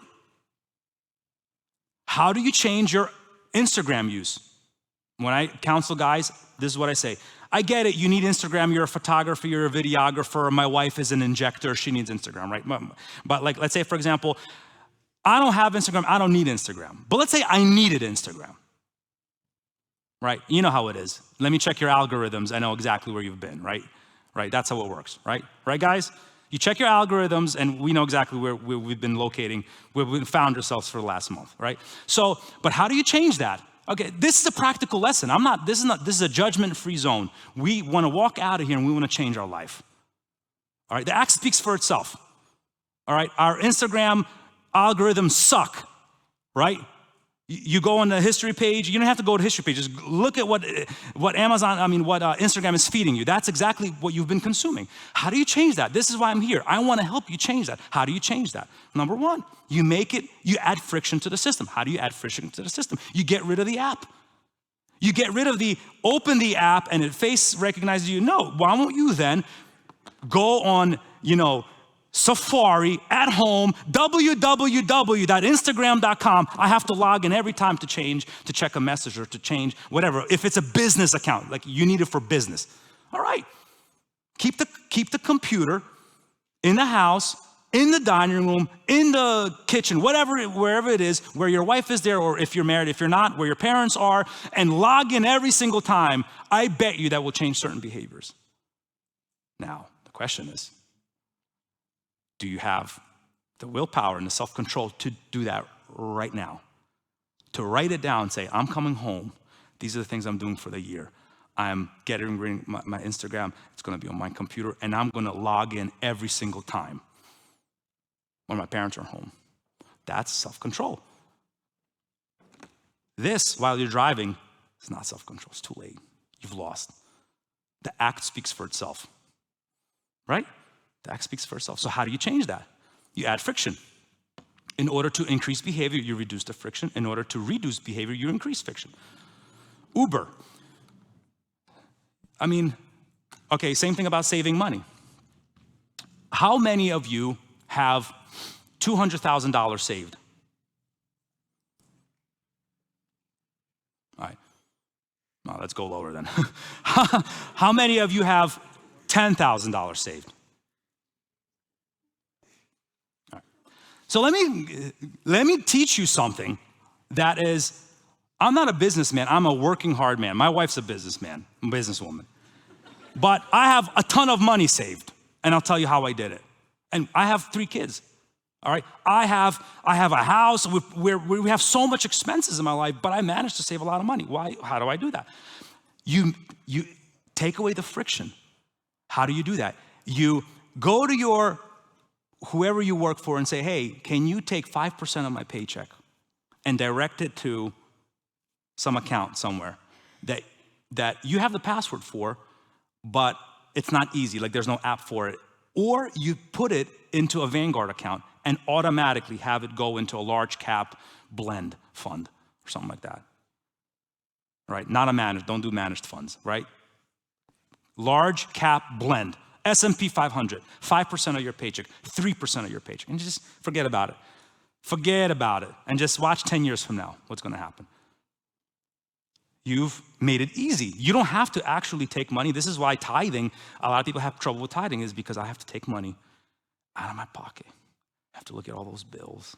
Speaker 1: How do you change your Instagram use? When I counsel guys, this is what I say. I get it, you need Instagram, you're a photographer, you're a videographer, my wife is an injector, she needs Instagram, right? But like, let's say for example, I don't have Instagram, I don't need Instagram. But let's say I needed Instagram, right? You know how it is. Let me check your algorithms, I know exactly where you've been, right? Right, that's how it works, right? Right guys? You check your algorithms and we know exactly where we've been locating, where we've found ourselves for the last month, right? So, but how do you change that? Okay, this is a practical lesson. This is a judgment-free zone. We want to walk out of here and we want to change our life. All right, the act speaks for itself. all right? Our Instagram algorithms suck, right? You go on the history page, you don't have to go to history page, just look at what Instagram is feeding you. That's exactly what you've been consuming. How do you change that? This is why I'm here. I wanna help you change that. How do you change that? Number one, you add friction to the system. How do you add friction to the system? You get rid of the app. You get rid of open the app and it face recognizes you. No, why won't you then go on, Safari at home, www.instagram.com. I have to log in every time to check a message or to change whatever. If it's a business account, like you need it for business. All right, keep the computer in the house, in the dining room, in the kitchen, wherever it is, where your wife is there, or if you're married, if you're not, where your parents are, and log in every single time. I bet you that will change certain behaviors. Now, the question is, do you have the willpower and the self-control to do that right now? To write it down and say, I'm coming home. These are the things I'm doing for the year. I'm getting rid of my Instagram. It's gonna be on my computer, and I'm gonna log in every single time when my parents are home. That's self-control. This, while you're driving, is not self-control. It's too late. You've lost. The act speaks for itself, right? The act speaks for itself. So how do you change that? You add friction. In order to increase behavior, you reduce the friction. In order to reduce behavior, you increase friction. Uber. Okay, same thing about saving money. How many of you have $200,000 saved? All right. No, let's go lower then. How many of you have $10,000 saved? All right. So let me teach you something that is, I'm not a businessman, I'm a working hard man. My wife's a businesswoman. But I have a ton of money saved, and I'll tell you how I did it. And I have 3 kids. All right, I have a house where we have so much expenses in my life, but I managed to save a lot of money. Why? How do I do that? You take away the friction. How do you do that? You go to whoever you work for and say, hey, can you take 5% of my paycheck and direct it to some account somewhere that you have the password for, but it's not easy, like there's no app for it. Or you put it into a Vanguard account and automatically have it go into a large cap blend fund or something like that. Right? Not a managed, don't do managed funds, right? Large cap blend, S&P 500, 5% of your paycheck, 3% of your paycheck, and just forget about it. Forget about it, and just watch 10 years from now what's gonna happen. You've made it easy. You don't have to actually take money. This is why tithing, a lot of people have trouble with tithing, is because I have to take money out of my pocket. I have to look at all those bills.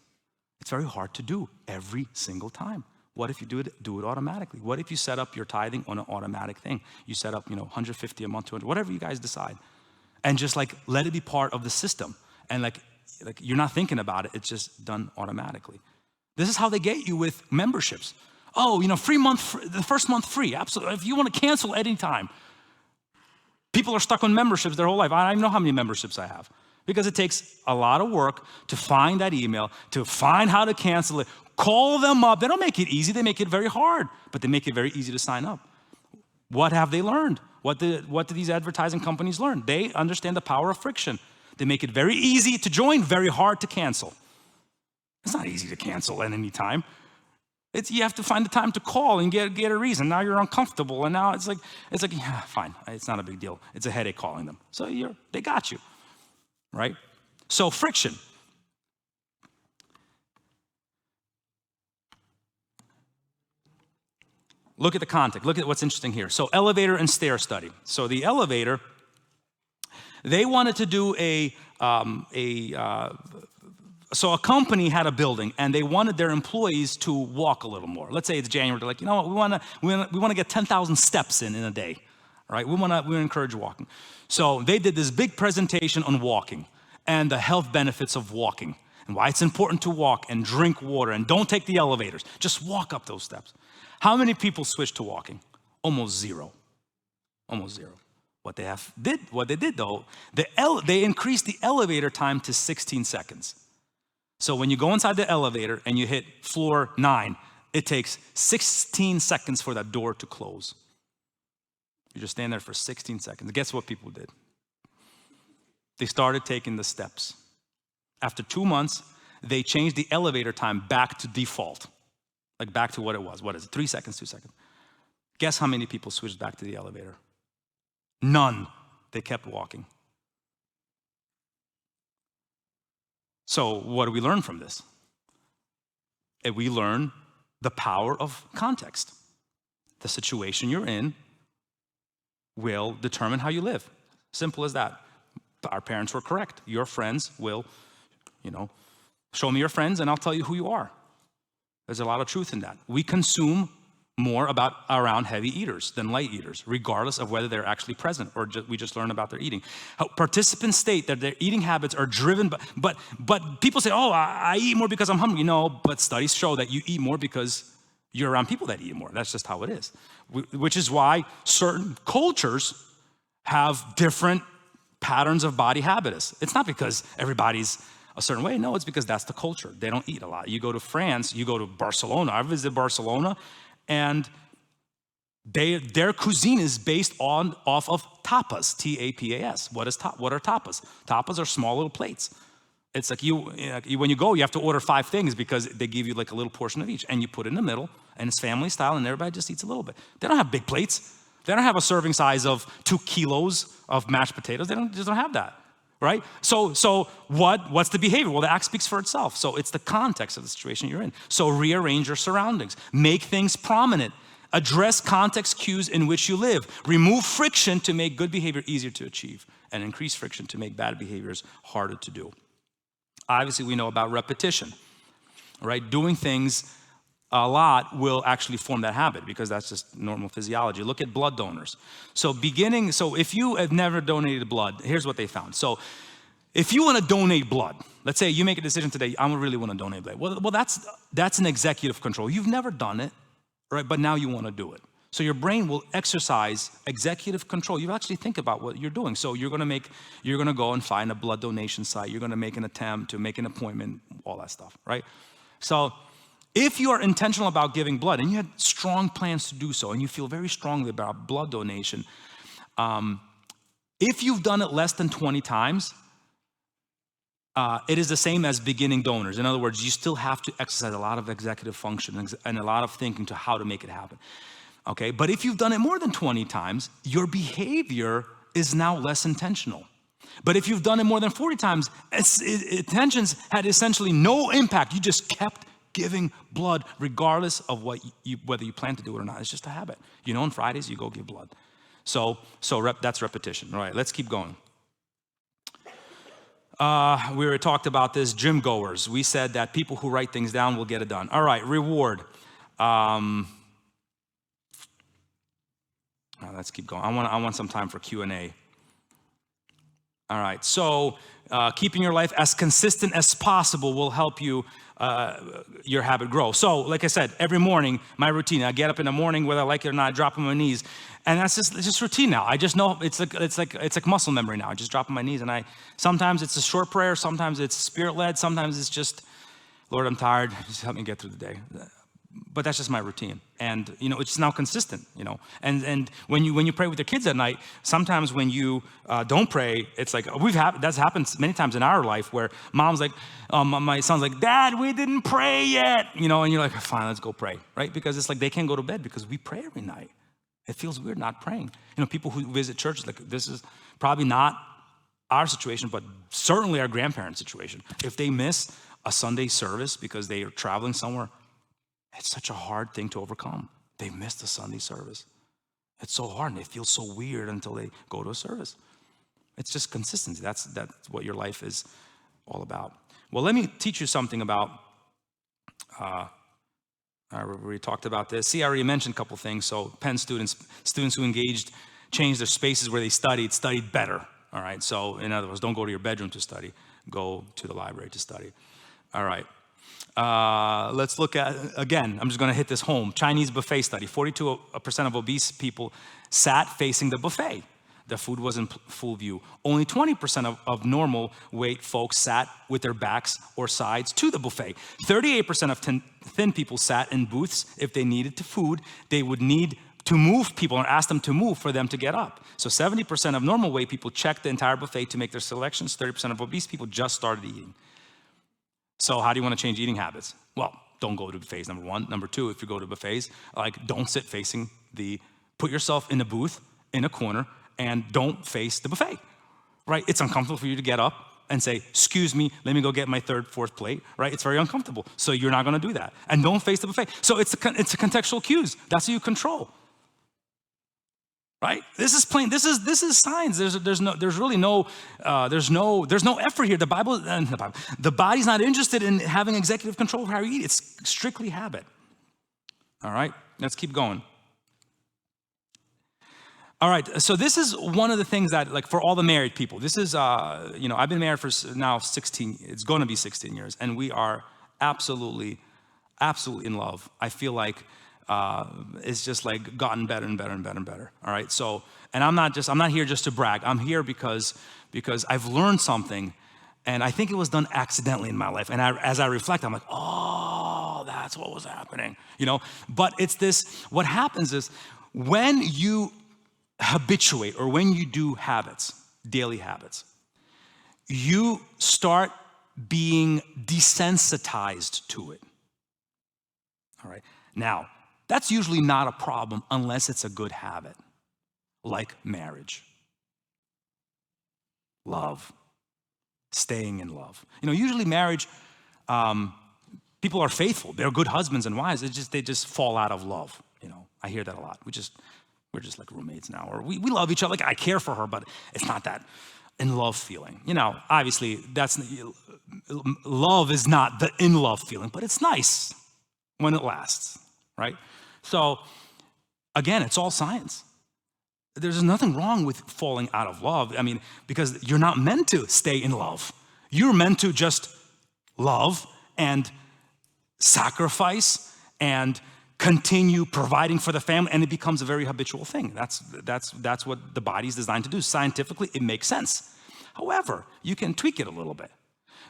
Speaker 1: It's very hard to do every single time. What if you do it automatically? What if you set up your tithing on an automatic thing? You set up, 150 a month, 200, whatever you guys decide. And just let it be part of the system. And like you're not thinking about it, it's just done automatically. This is how they get you with memberships. Oh, free month, the first month free, absolutely. If you want to cancel anytime. People are stuck on memberships their whole life. I don't even know how many memberships I have. Because it takes a lot of work to find that email, to find how to cancel it, call them up. They don't make it easy, they make it very hard, but they make it very easy to sign up. What have they learned? What do these advertising companies learn? They understand the power of friction. They make it very easy to join, very hard to cancel. It's not easy to cancel at any time. You have to find the time to call and get a reason. Now you're uncomfortable, and now it's like, yeah, fine, it's not a big deal. It's a headache calling them. So they got you, right? So friction. Look at the context. Look at what's interesting here. So elevator and stair study. So the elevator, they wanted to do so a company had a building and they wanted their employees to walk a little more. Let's say it's January, they're like, you know what, we want to get 10,000 steps in a day, right? We want to encourage walking. So they did this big presentation on walking and the health benefits of walking and why it's important to walk and drink water and don't take the elevators. Just walk up those steps. How many people switched to walking? Almost zero. Almost zero. What they did though, they increased the elevator time to 16 seconds. So when you go inside the elevator and you hit floor 9, it takes 16 seconds for that door to close. You just stand there for 16 seconds. Guess what people did? They started taking the steps. After 2 months, they changed the elevator time back to default, like back to what it was. What is it? 3 seconds, 2 seconds. Guess how many people switched back to the elevator? None. They kept walking. So what do we learn from this? We learn the power of context. The situation you're in will determine how you live. Simple as that. Our parents were correct. Your friends will, show me your friends and I'll tell you who you are. There's a lot of truth in that. We consume more around heavy eaters than light eaters, regardless of whether they're actually present or we just learn about their eating. Participants state that their eating habits are driven by, but people say, oh, I eat more because I'm hungry. No, but studies show that you eat more because you're around people that eat more. That's just how it is. Which is why certain cultures have different patterns of body habitus. It's not because everybody's a certain way. No, it's because that's the culture. They don't eat a lot. You go to France, you go to Barcelona. I visited Barcelona, and their cuisine is based off of tapas, T-A-P-A-S. What are tapas? Tapas are small little plates. It's like when you go, you have to order 5 things because they give you like a little portion of each, and you put it in the middle, and it's family style, and everybody just eats a little bit. They don't have big plates. They don't have a serving size of 2 kilos of mashed potatoes. They just don't have that, right? So what's the behavior? Well, the act speaks for itself. So it's the context of the situation you're in. So rearrange your surroundings. Make things prominent. Address context cues in which you live. Remove friction to make good behavior easier to achieve, and increase friction to make bad behaviors harder to do. Obviously, we know about repetition, right? Doing things a lot will actually form that habit because that's just normal physiology. Look at blood donors. So if you have never donated blood, here's what they found. So if you want to donate blood, let's say you make a decision today, I really want to donate blood. Well, that's an executive control. You've never done it, right? But now you want to do it. So your brain will exercise executive control. You actually think about what you're doing. So you're going to go and find a blood donation site. You're going to make an attempt to make an appointment, all that stuff, right? So if you are intentional about giving blood and you had strong plans to do so and you feel very strongly about blood donation, if you've done it less than 20 times, it is the same as beginning donors. In other words, you still have to exercise a lot of executive function and a lot of thinking to how to make it happen. Okay, but if you've done it more than 20 times, your behavior is now less intentional. But if you've done it more than 40 times, intentions had essentially no impact. You just kept giving blood regardless of whether you plan to do it or not. It's just a habit. On Fridays, you go give blood. So that's repetition. All right, let's keep going. We already talked about this, gym goers. We said that people who write things down will get it done. All right, reward. Let's keep going. I want some time for Q&A. All right, so keeping your life as consistent as possible will help you your habit grow. So like I said, every morning, my routine, I get up in the morning, whether I like it or not, I drop on my knees. And it's just routine now. I just know it's like muscle memory now. I just drop on my knees, and sometimes it's a short prayer, sometimes it's spirit-led, sometimes it's just, Lord, I'm tired, just help me get through the day. But that's just my routine, and it's now consistent. And when you pray with your kids at night, sometimes when you don't pray, it's like that's happened many times in our life where mom's like, my son's like, Dad, we didn't pray yet, and you're like, fine, let's go pray, right? Because it's like they can't go to bed because we pray every night. It feels weird not praying. People who visit churches, like this is probably not our situation, but certainly our grandparents' situation. If they miss a Sunday service because they are traveling somewhere, it's such a hard thing to overcome. They missed a Sunday service. It's so hard, and they feel so weird until they go to a service. It's just consistency. That's what your life is all about. Well, let me teach you something about, I already talked about this. See, I already mentioned a couple things. So Penn students who engaged, changed their spaces where they studied better. All right, so in other words, don't go to your bedroom to study. Go to the library to study. All right. Let's look at, again, I'm just going to hit this home. Chinese buffet study. 42% of obese people sat facing the buffet. The food was in full view. Only 20% of normal weight folks sat with their backs or sides to the buffet. 38% of thin people sat in booths. If they needed to food, they would need to move people or ask them to move for them to get up. So 70% of normal weight people checked the entire buffet to make their selections. 30% of obese people just started eating. So how do you want to change eating habits? Well, don't go to buffets, number one. Number two, if you go to buffets, like don't sit facing put yourself in a booth, in a corner, and don't face the buffet, right? It's uncomfortable for you to get up and say, excuse me, let me go get my third, fourth plate, right? It's very uncomfortable. So you're not gonna do that. And don't face the buffet. So it's a contextual cues. That's how you control, right? This is plain, this is science. There's no effort here. The body's not interested in having executive control of how you eat. It's strictly habit. All right, let's keep going. All right, so this is one of the things that, like, for all the married people, this is, I've been married for now 16, it's gonna be 16 years, and we are absolutely in love. I feel like it's just like gotten better and better and better and better, all right? So, and I'm not here just to brag. I'm here because I've learned something, and I think it was done accidentally in my life. And as I reflect, I'm like, oh, that's what was happening, But it's this, what happens is when you habituate, or when you do habits, daily habits, you start being desensitized to it, all right? Now, that's usually not a problem unless it's a good habit, like marriage, love, staying in love. Usually marriage, people are faithful. They're good husbands and wives. They just fall out of love. I hear that a lot. We're just like roommates now, or we love each other. Like, I care for her, but it's not that in love feeling. Obviously love is not the in love feeling, but it's nice when it lasts, right? So again, it's all science. There's nothing wrong with falling out of love. I mean, because you're not meant to stay in love. You're meant to just love and sacrifice and continue providing for the family, and it becomes a very habitual thing. That's what the body's designed to do. Scientifically, it makes sense. However, you can tweak it a little bit,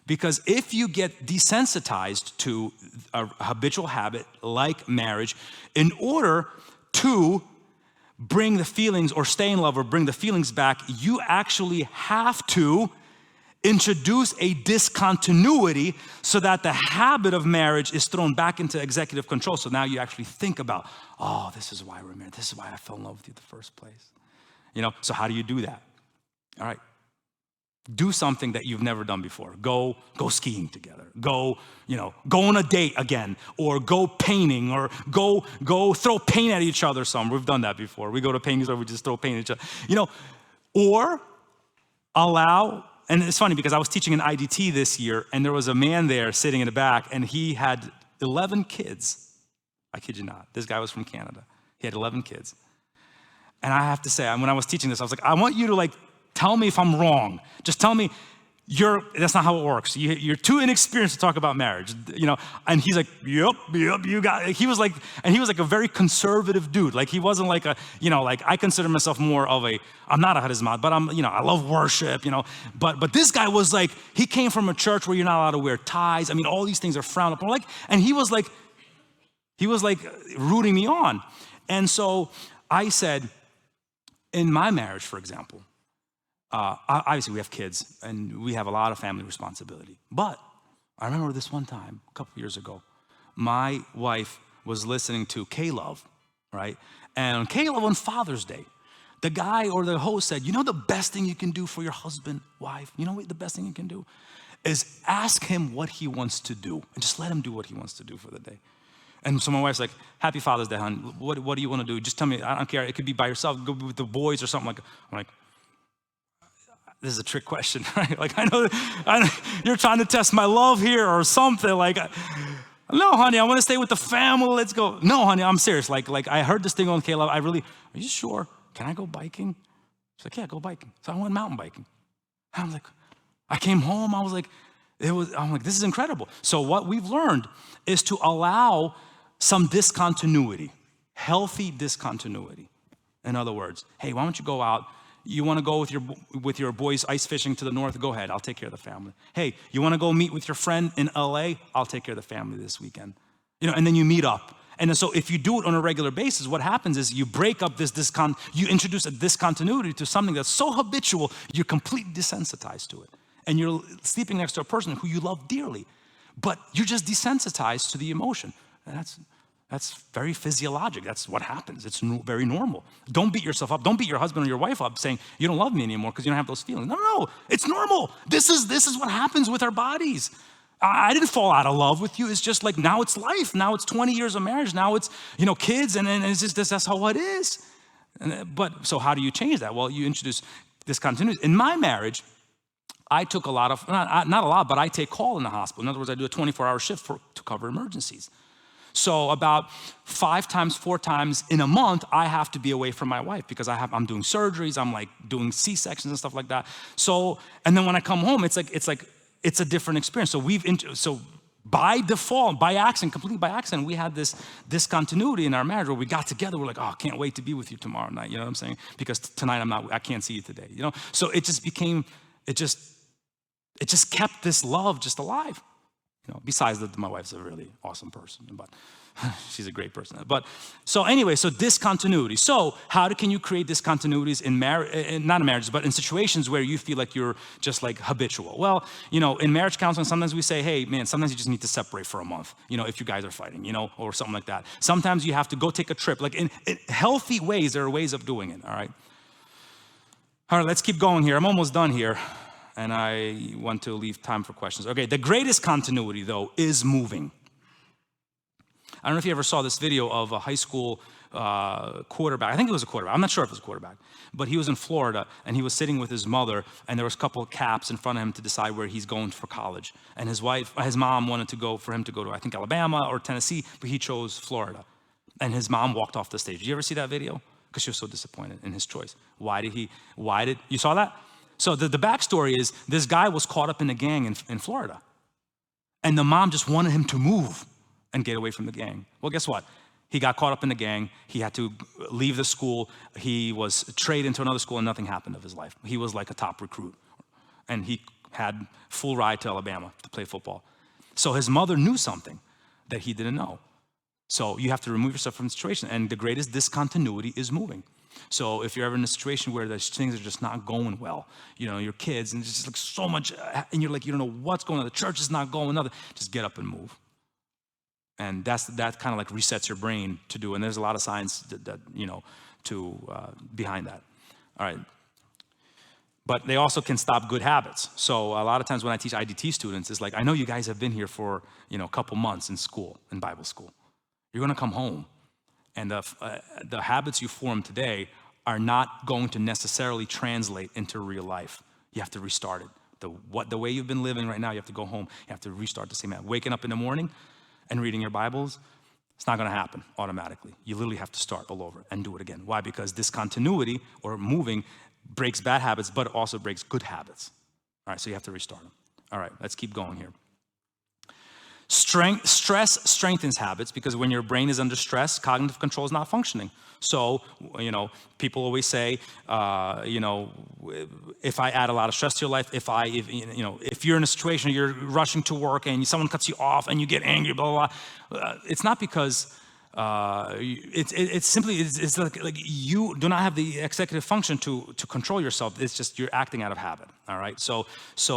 Speaker 1: because if you get desensitized to a habitual habit like marriage, in order to bring the feelings or stay in love or bring the feelings back, you actually have to introduce a discontinuity so that the habit of marriage is thrown back into executive control. So now you actually think about, oh, this is why we're married. This is why I fell in love with you in the first place. So how do you do that? All right. Do something that you've never done before. Go skiing together. Go on a date again, or go painting, or go throw paint at each other some. We've done that before. We go to paintings where we just throw paint at each other. Or allow. And it's funny because I was teaching an IDT this year, and there was a man there sitting in the back, and he had 11 kids. I kid you not. This guy was from Canada. He had 11 kids. And I have to say, when I was teaching this, I was like, I want you to tell me if I'm wrong. Just tell me that's not how it works. You're too inexperienced to talk about marriage, And he's like, yep, you got it. He was like a very conservative dude. Like, he wasn't like I consider myself more of I'm not a charismat, but I love worship, But this guy was like, he came from a church where you're not allowed to wear ties. I mean, all these things are frowned upon. And he was like rooting me on. And so I said, in my marriage, for example, obviously we have kids and we have a lot of family responsibility. But I remember this one time, a couple years ago, my wife was listening to K-Love, right? And on K-Love on Father's Day, the guy or the host said, the best thing you can do for your husband, wife, what the best thing you can do is ask him what he wants to do and just let him do what he wants to do for the day. And so my wife's like, happy Father's Day, hon. What do you want to do? Just tell me, I don't care. It could be by yourself, go with the boys or something like that. I'm like, this is a trick question, right? Like, I know you're trying to test my love here or something. Like, no, honey, I want to stay with the family. Let's go. No, honey, I'm serious. Like I heard this thing on K-Love. Are you sure? Can I go biking? She's like, yeah, go biking. So I went mountain biking. I'm like, I came home. I'm like, this is incredible. So what we've learned is to allow some discontinuity, healthy discontinuity. In other words, hey, why don't you go out You want to go with your boys ice fishing to the north? Go ahead. I'll take care of the family. Hey, you want to go meet with your friend in LA? I'll take care of the family this weekend. And then you meet up. And so if you do it on a regular basis, what happens is you break up you introduce a discontinuity to something that's so habitual, you're completely desensitized to it. And you're sleeping next to a person who you love dearly, but you're just desensitized to the emotion. And that's very physiologic. That's what happens. It's very normal. Don't beat yourself up. Don't beat your husband or your wife up saying, you don't love me anymore because you don't have those feelings. No, it's normal. This is what happens with our bodies. I didn't fall out of love with you. It's just like, now it's life. Now it's 20 years of marriage. Now it's, kids, and it's just, that's how it is. But so how do you change that? Well, you introduce discontinuity. In my marriage, I took a lot of, not a lot, but I take call in the hospital. In other words, I do a 24-hour shift to cover emergencies. So about 4 times in a month, I have to be away from my wife because I'm doing surgeries. I'm like doing C-sections and stuff like that. So, and then when I come home, it's a different experience. So by default, completely by accident, we had this discontinuity in our marriage where we got together. We're like, oh, I can't wait to be with you tomorrow night. You know what I'm saying? Because tonight I can't see you today. So it just kept this love just alive. Besides that, my wife's a really awesome person, but she's a great person. But so anyway, so discontinuity. So how can you create discontinuities in marriage, not in marriages, but in situations where you feel like you're just like habitual? Well, in marriage counseling, sometimes we say, hey, man, sometimes you just need to separate for a month, if you guys are fighting, or something like that. Sometimes you have to go take a trip. Like in healthy ways, there are ways of doing it, all right? All right, let's keep going here. I'm almost done here. And I want to leave time for questions. Okay, the greatest continuity, though, is moving. I don't know if you ever saw this video of a high school quarterback. I think it was a quarterback. I'm not sure if it was a quarterback. But he was in Florida, and he was sitting with his mother, and there was a couple of caps in front of him to decide where he's going for college. And his mom wanted for him to go to, I think, Alabama or Tennessee, but he chose Florida. And his mom walked off the stage. Did you ever see that video? Because she was so disappointed in his choice. You saw that? So the backstory is this guy was caught up in a gang in Florida. And the mom just wanted him to move and get away from the gang. Well, guess what? He got caught up in the gang. He had to leave the school. He was traded into another school and nothing happened of his life. He was like a top recruit. And he had full ride to Alabama to play football. So his mother knew something that he didn't know. So you have to remove yourself from the situation. And the greatest discontinuity is moving. So if you're ever in a situation where things are just not going well, your kids, and it's just like so much, and you're like, you don't know what's going on, the church is not going, just get up and move. And that kind of like resets your brain to do, and there's a lot of science behind that. All right. But they also can stop good habits. So a lot of times when I teach IDT students, it's like, I know you guys have been here for, a couple months in Bible school. You're going to come home. And the habits you form today are not going to necessarily translate into real life. You have to restart it. The way you've been living right now, you have to go home. You have to restart the same habit. Waking up in the morning and reading your Bibles, it's not going to happen automatically. You literally have to start all over and do it again. Why? Because discontinuity or moving breaks bad habits, but it also breaks good habits. All right, so you have to restart them. All right, let's keep going here. Stress strengthens habits because when your brain is under stress, cognitive control is not functioning. So, people always say, if I add a lot of stress to your life, if you're in a situation where you're rushing to work and someone cuts you off and you get angry, blah, blah, blah, it's not because it's simply like you do not have the executive function to control yourself. It's just you're acting out of habit. All right. So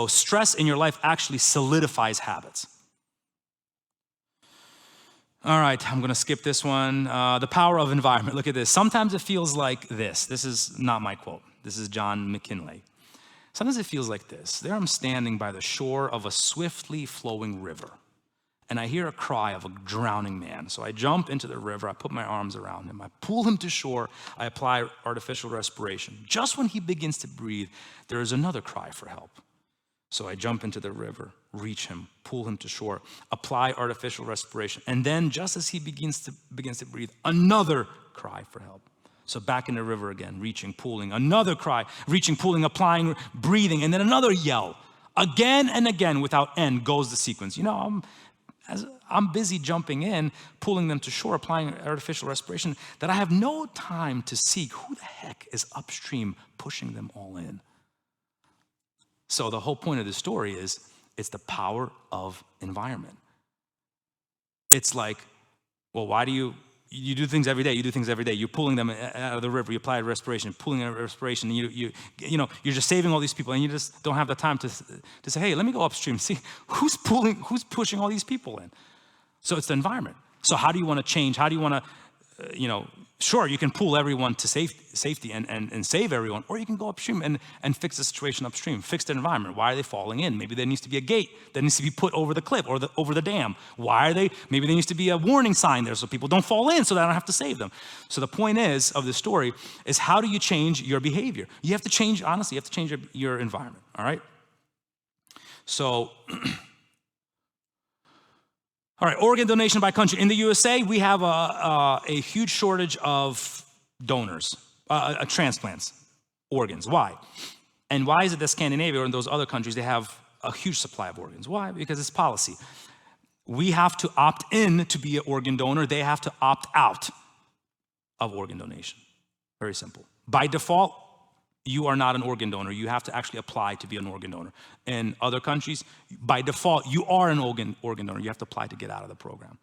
Speaker 1: stress in your life actually solidifies habits. All right, I'm gonna skip this one. The power of environment, look at this. Sometimes it feels like this. This is not my quote. This is John McKinley. Sometimes it feels like this. There I'm standing by the shore of a swiftly flowing river, and I hear a cry of a drowning man. So I jump into the river, I put my arms around him, I pull him to shore, I apply artificial respiration. Just when he begins to breathe, there is another cry for help. So I jump into the river, reach him, pull him to shore, apply artificial respiration. And then just as he begins to breathe, another cry for help. So back in the river again, reaching, pulling, another cry, reaching, pulling, applying, breathing, and then another yell. Again and again without end goes the sequence. I'm I'm busy jumping in, pulling them to shore, applying artificial respiration, that I have no time to seek who the heck is upstream pushing them all in. So the whole point of the story is, it's the power of environment. It's like, well, why do you do things every day? You do things every day. You're pulling them out of the river. You apply respiration, pulling out respiration. And you're just saving all these people, and you just don't have the time to say, hey, let me go upstream. See who's pushing all these people in. So it's the environment. So how do you want to change? How do you want to, sure, you can pull everyone to safety and save everyone, or you can go upstream and fix the situation upstream, fix the environment. Why are they falling in? Maybe there needs to be a gate that needs to be put over the cliff or over the dam. Maybe there needs to be a warning sign there so people don't fall in, so that I don't have to save them. So the point of the story is, how do you change your behavior? You have to change, honestly, you have to change your environment, all right? So, all right, organ donation by country. In the USA, we have a huge shortage of donors, transplants, organs. Why? And why is it that Scandinavia or in those other countries, they have a huge supply of organs? Why? Because it's policy. We have to opt in to be an organ donor. They have to opt out of organ donation. Very simple. By default, you are not an organ donor. You have to actually apply to be an organ donor. In other countries, by default, you are an organ donor. You have to apply to get out of the program.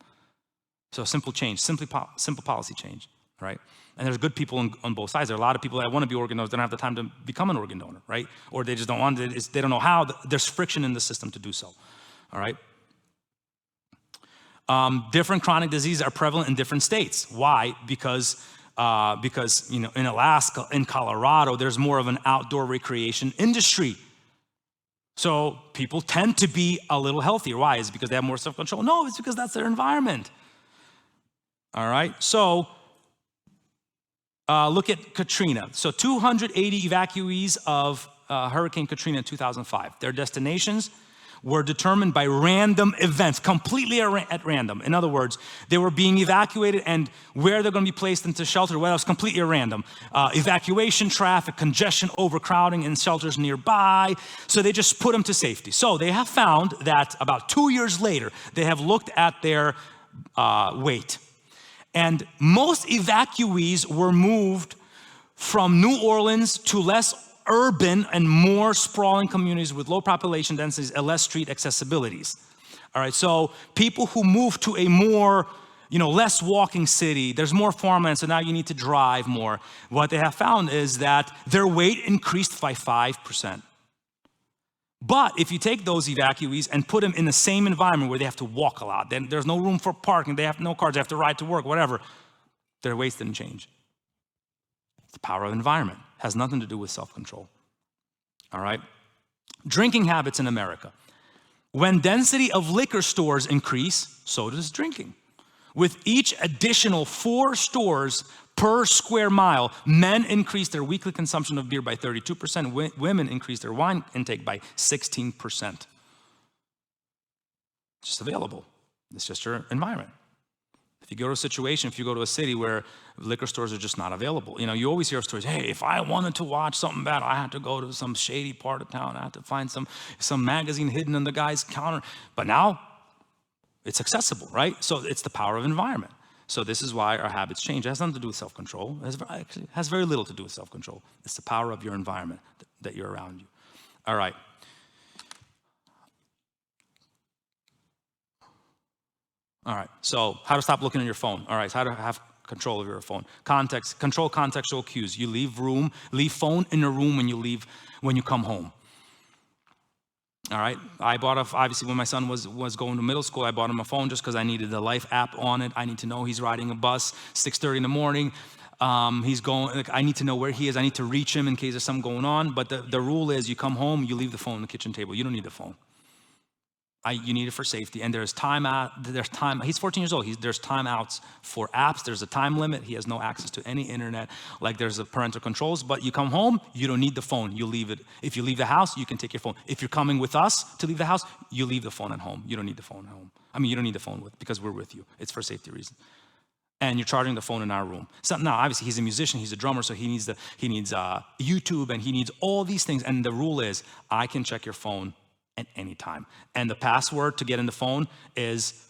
Speaker 1: So simple change, simple policy change, right? And there's good people on both sides. There are a lot of people that want to be organ donors, don't have the time to become an organ donor, right? Or they just don't want it. They don't know how. There's friction in the system to do so, all right? Different chronic diseases are prevalent in different states. Why? Because in Alaska, in Colorado, there's more of an outdoor recreation industry. So people tend to be a little healthier. Why? Is it because they have more self-control? No, it's because that's their environment. All right, so look at Katrina. So 280 evacuees of Hurricane Katrina in 2005. Their destinations were determined by random events, completely at random. In other words, they were being evacuated, and where they're going to be placed into shelter, well, it was completely at random. Evacuation, traffic, congestion, overcrowding in shelters nearby. So they just put them to safety. So they have found that about 2 years later, they have looked at their weight. And most evacuees were moved from New Orleans to less urban and more sprawling communities with low population densities and less street accessibilities. All right, so people who move to a more, less walking city, there's more farmland, so now you need to drive more. What they have found is that their weight increased by 5%. But if you take those evacuees and put them in the same environment where they have to walk a lot, then there's no room for parking, they have no cars, they have to ride to work, whatever, their weights didn't change. It's the power of environment. Has nothing to do with self-control. All right? Drinking habits in America. When density of liquor stores increase, so does drinking. With each additional 4 stores per square mile, men increase their weekly consumption of beer by 32%. Women increase their wine intake by 16%. It's just available. It's just your environment. If you go to a situation, if you go to a city where liquor stores are just not available, you always hear stories, hey, if I wanted to watch something bad, I had to go to some shady part of town. I had to find some magazine hidden in the guy's counter. But now it's accessible, right? So it's the power of environment. So this is why our habits change. It has nothing to do with self-control. It has very little to do with self-control. It's the power of your environment that you're around you. All right. All right, so how to stop looking at your phone. All right, so how to have control of your phone. Control contextual cues. You leave phone in a room when you come home. All right, I bought obviously when my son was going to middle school, I bought him a phone just because I needed the Life app on it. I need to know he's riding a bus, 6:30 in the morning. I need to know where he is. I need to reach him in case there's something going on. But the rule is you come home, you leave the phone on the kitchen table. You don't need the phone. You need it for safety, and there's time. He's 14 years old. There's timeouts for apps. There's a time limit. He has no access to any internet. Like there's a parental controls. But you come home, you don't need the phone. You leave it. If you leave the house, you can take your phone. If you're coming with us to leave the house, you leave the phone at home. You don't need the phone at home. You don't need the phone because we're with you. It's for safety reasons. And you're charging the phone in our room. So now, obviously, he's a musician. He's a drummer, so he needs YouTube, and he needs all these things. And the rule is, I can check your phone at any time. And the password to get in the phone is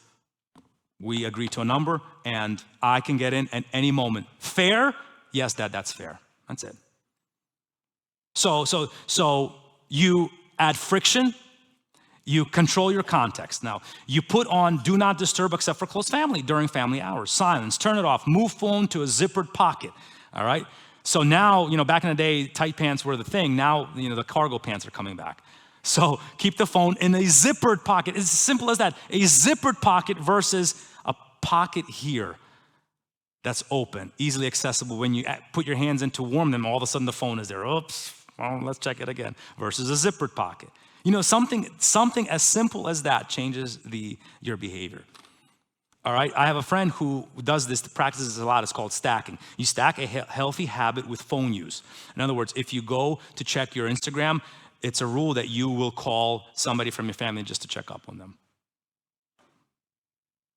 Speaker 1: We agree to a number, and I can get in at any moment. Fair? Yes, Dad, that's fair. That's it. So you add friction, you control your context. Now, you put on do not disturb except for close family during family hours. Silence, turn it off, move phone to a zippered pocket, all right? So now, back in the day, tight pants were the thing. Now, the cargo pants are coming back. So keep the phone in a zippered pocket. It's as simple as that. A zippered pocket versus a pocket here that's open, easily accessible. When you put your hands in to warm them, all of a sudden the phone is there. Oops, well, let's check it again. Versus a zippered pocket. Something as simple as that changes your behavior. All right, I have a friend who does this, practices a lot. It's called stacking. You stack a healthy habit with phone use. In other words, if you go to check your Instagram, it's a rule that you will call somebody from your family just to check up on them.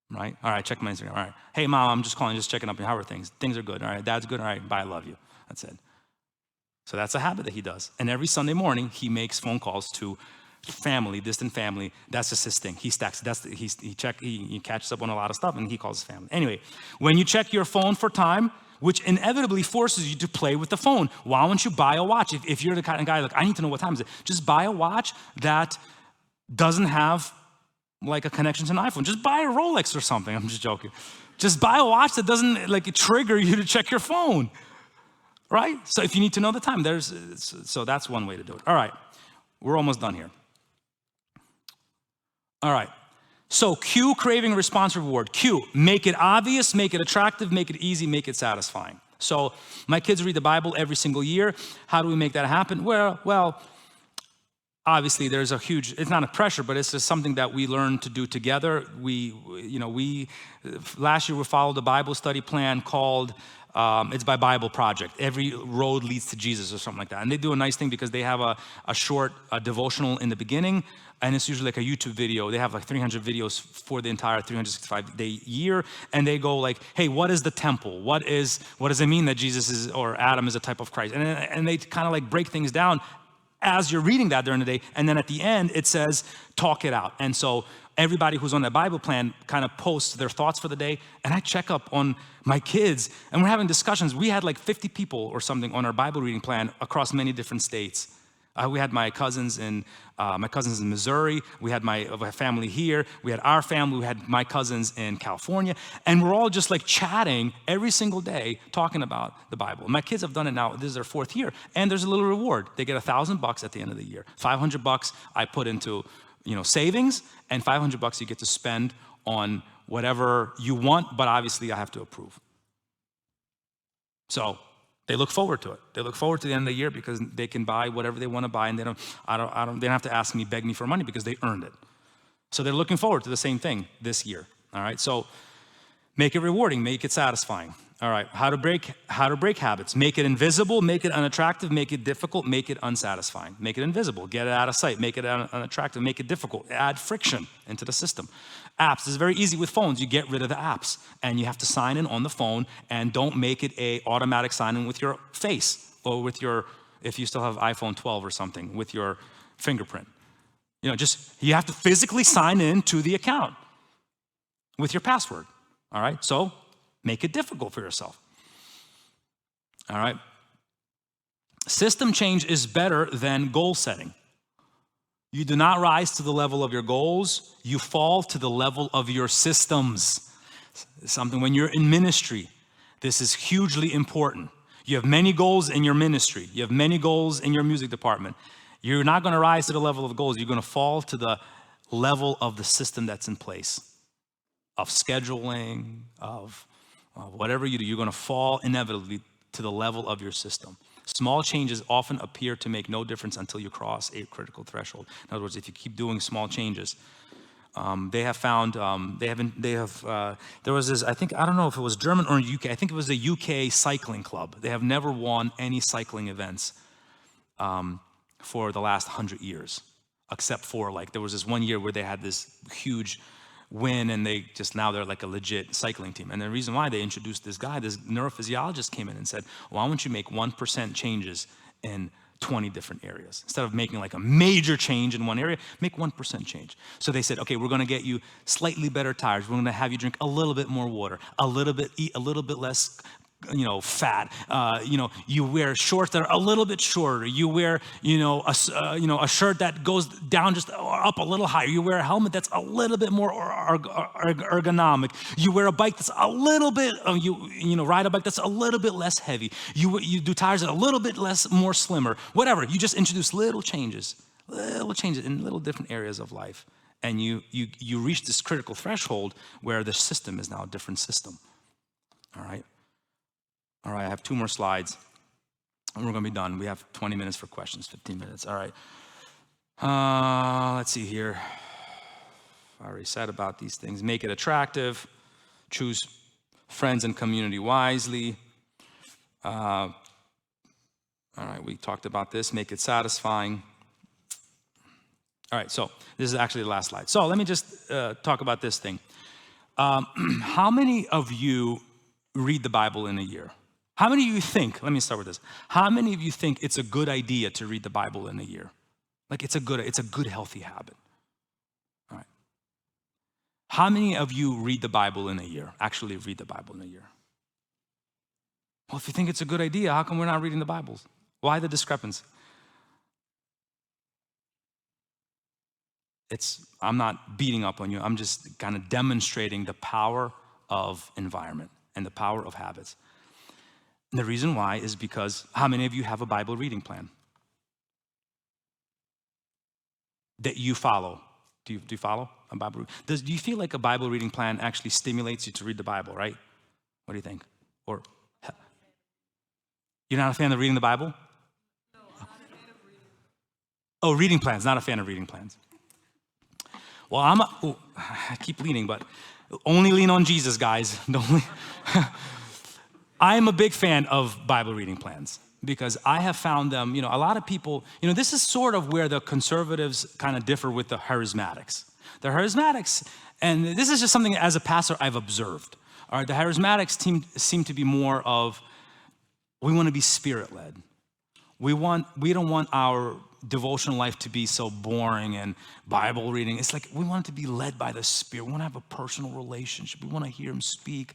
Speaker 1: Right? All right, check my Instagram. All right. Hey, Mom, I'm just calling, just checking up on you. How are things? Things are good. All right, Dad's good. All right, bye, I love you. That's it. So that's a habit that he does. And every Sunday morning, he makes phone calls to family, distant family. That's just his thing. He stacks. He catches up on a lot of stuff, and he calls his family. Anyway, when you check your phone for time, which inevitably forces you to play with the phone, why don't you buy a watch? If you're the kind of guy, like, I need to know what time is it, just buy a watch that doesn't have like a connection to an iPhone. Just buy a Rolex or something. I'm just joking. Just buy a watch that doesn't trigger you to check your phone, right? So if you need to know the time, so that's one way to do it. All right, we're almost done here. All right, so cue, craving, response, reward. Cue, make it obvious, make it attractive, make it easy, make it satisfying. So my kids read the Bible every single year. How do we make that happen? Well, obviously there's a huge, it's not a pressure, but it's just something that we learn to do together. Last year we followed a Bible study plan called, it's by Bible Project. Every road leads to Jesus or something like that. And they do a nice thing because they have a short devotional in the beginning, and it's usually like a YouTube video. They have like 300 videos for the entire 365-day year, and they go like, hey, what is the temple? What does it mean that Jesus is, or Adam is a type of Christ? And they kind of like break things down as you're reading that during the day, and then at the end it says, talk it out. And so everybody who's on that Bible plan kind of posts their thoughts for the day, and I check up on my kids, and we're having discussions. We had like 50 people or something on our Bible reading plan across many different states. We had my cousins in Missouri. We had my family here. We had our family. We had my cousins in California. And we're all just like chatting every single day, talking about the Bible. My kids have done it now. This is their 4th year. And there's a little reward. They get $1,000 at the end of the year. $500 I put into savings, and $500 you get to spend on whatever you want, but obviously I have to approve. So they look forward to it. They look forward to the end of the year because they can buy whatever they want to buy, and they don't have to ask me, beg me for money because they earned it. So they're looking forward to the same thing this year. All right. So make it rewarding, make it satisfying. All right. How to break habits. Make it invisible, make it unattractive, make it difficult, make it unsatisfying. Make it invisible, get it out of sight, make it unattractive, make it difficult, add friction into the system. Apps, this is very easy with phones. You get rid of the apps, and you have to sign in on the phone, and don't make it a automatic sign in with your face, or with if you still have iPhone 12 or something, with your fingerprint. You have to physically sign in to the account with your password. All right. So make it difficult for yourself. All right. System change is better than goal setting. You do not rise to the level of your goals. You fall to the level of your systems. Something when you're in ministry, this is hugely important. You have many goals in your ministry. You have many goals in your music department. You're not going to rise to the level of goals. You're going to fall to the level of the system that's in place, of scheduling, of whatever you do. You're going to fall inevitably to the level of your system. Small changes often appear to make no difference until you cross a critical threshold. In other words, if you keep doing small changes, they have found, there was this, I don't know if it was German or UK, I think it was the UK cycling club. They have never won any cycling events for the last 100 years, except for there was this one year where they had this huge win, and now they're like a legit cycling team. And the reason why they introduced this guy, this neurophysiologist came in and said, why don't you make 1% changes in 20 different areas. Instead of making like a major change in one area, make 1% change. So they said, okay, we're gonna get you slightly better tires. We're gonna have you drink a little bit more water, eat a little bit less fat. You wear shorts that are a little bit shorter. You wear, a shirt that goes down just up a little higher. You wear a helmet that's a little bit more ergonomic. You wear a bike that's a little bit, ride a bike that's a little bit less heavy. You do tires that are a little bit more slimmer. Whatever. You just introduce little changes in little different areas of life, and you reach this critical threshold where the system is now a different system. All right, I have 2 more slides, and we're gonna be done. We have 20 minutes for questions, 15 minutes, all right. Let's see here. I already said about these things. Make it attractive, choose friends and community wisely. All right, we talked about this, make it satisfying. All right, so this is actually the last slide. So let me just talk about this thing. How many of you read the Bible in a year? How many of you think, let me start with this. How many of you think it's a good idea to read the Bible in a year? Like it's a good healthy habit. All right. How many of you read the Bible in a year? Actually read the Bible in a year? Well, if you think it's a good idea, how come we're not reading the Bibles? Why the discrepancy? I'm not beating up on you. I'm just kind of demonstrating the power of environment and the power of habits. And the reason why is because how many of you have a Bible reading plan that you follow? Do you follow a Bible? Do you feel like a Bible reading plan actually stimulates you to read the Bible, right? What do you think? Or you're not a fan of reading the Bible?
Speaker 2: No, I'm not a fan of reading.
Speaker 1: Oh, reading plans, not a fan of reading plans. Well, I keep leaning, but only lean on Jesus, guys. I am a big fan of Bible reading plans because I have found them, a lot of people, this is sort of where the conservatives kind of differ with the charismatics. The charismatics, and this is just something as a pastor I've observed. All right, the charismatics seem to be more of, we want to be spirit-led. We don't want our devotional life to be so boring and Bible reading. It's like we want it to be led by the Spirit. We want to have a personal relationship. We want to hear Him speak.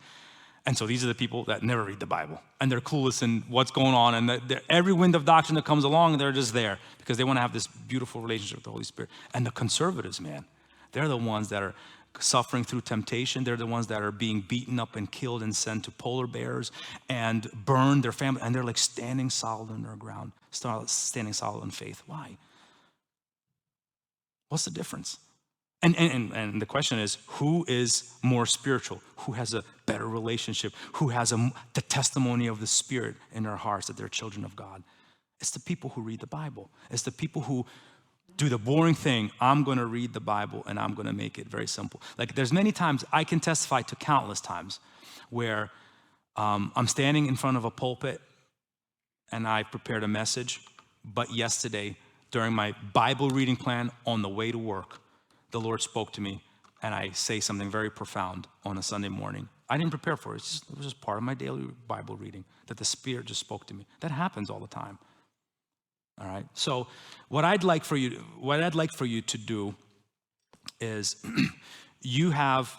Speaker 1: And so these are the people that never read the Bible, and they're clueless in what's going on, and every wind of doctrine that comes along, they're just there because they want to have this beautiful relationship with the Holy Spirit. And the conservatives, man, they're the ones that are suffering through temptation. They're the ones that are being beaten up and killed and sent to polar bears and burned their family, and they're like standing solid on their ground, standing solid in faith. Why? What's the difference? And the question is, who is more spiritual? Who has a better relationship? Who has the testimony of the Spirit in their hearts that they're children of God? It's the people who read the Bible. It's the people who do the boring thing. I'm going to read the Bible and I'm going to make it very simple. Like there's many times, I can testify to countless times where I'm standing in front of a pulpit and I prepared a message, but yesterday during my Bible reading plan on the way to work, the Lord spoke to me, and I say something very profound on a Sunday morning. I didn't prepare for it. It was just part of my daily Bible reading that the Spirit just spoke to me. That happens all the time. All right. So what I'd like for you to do is you have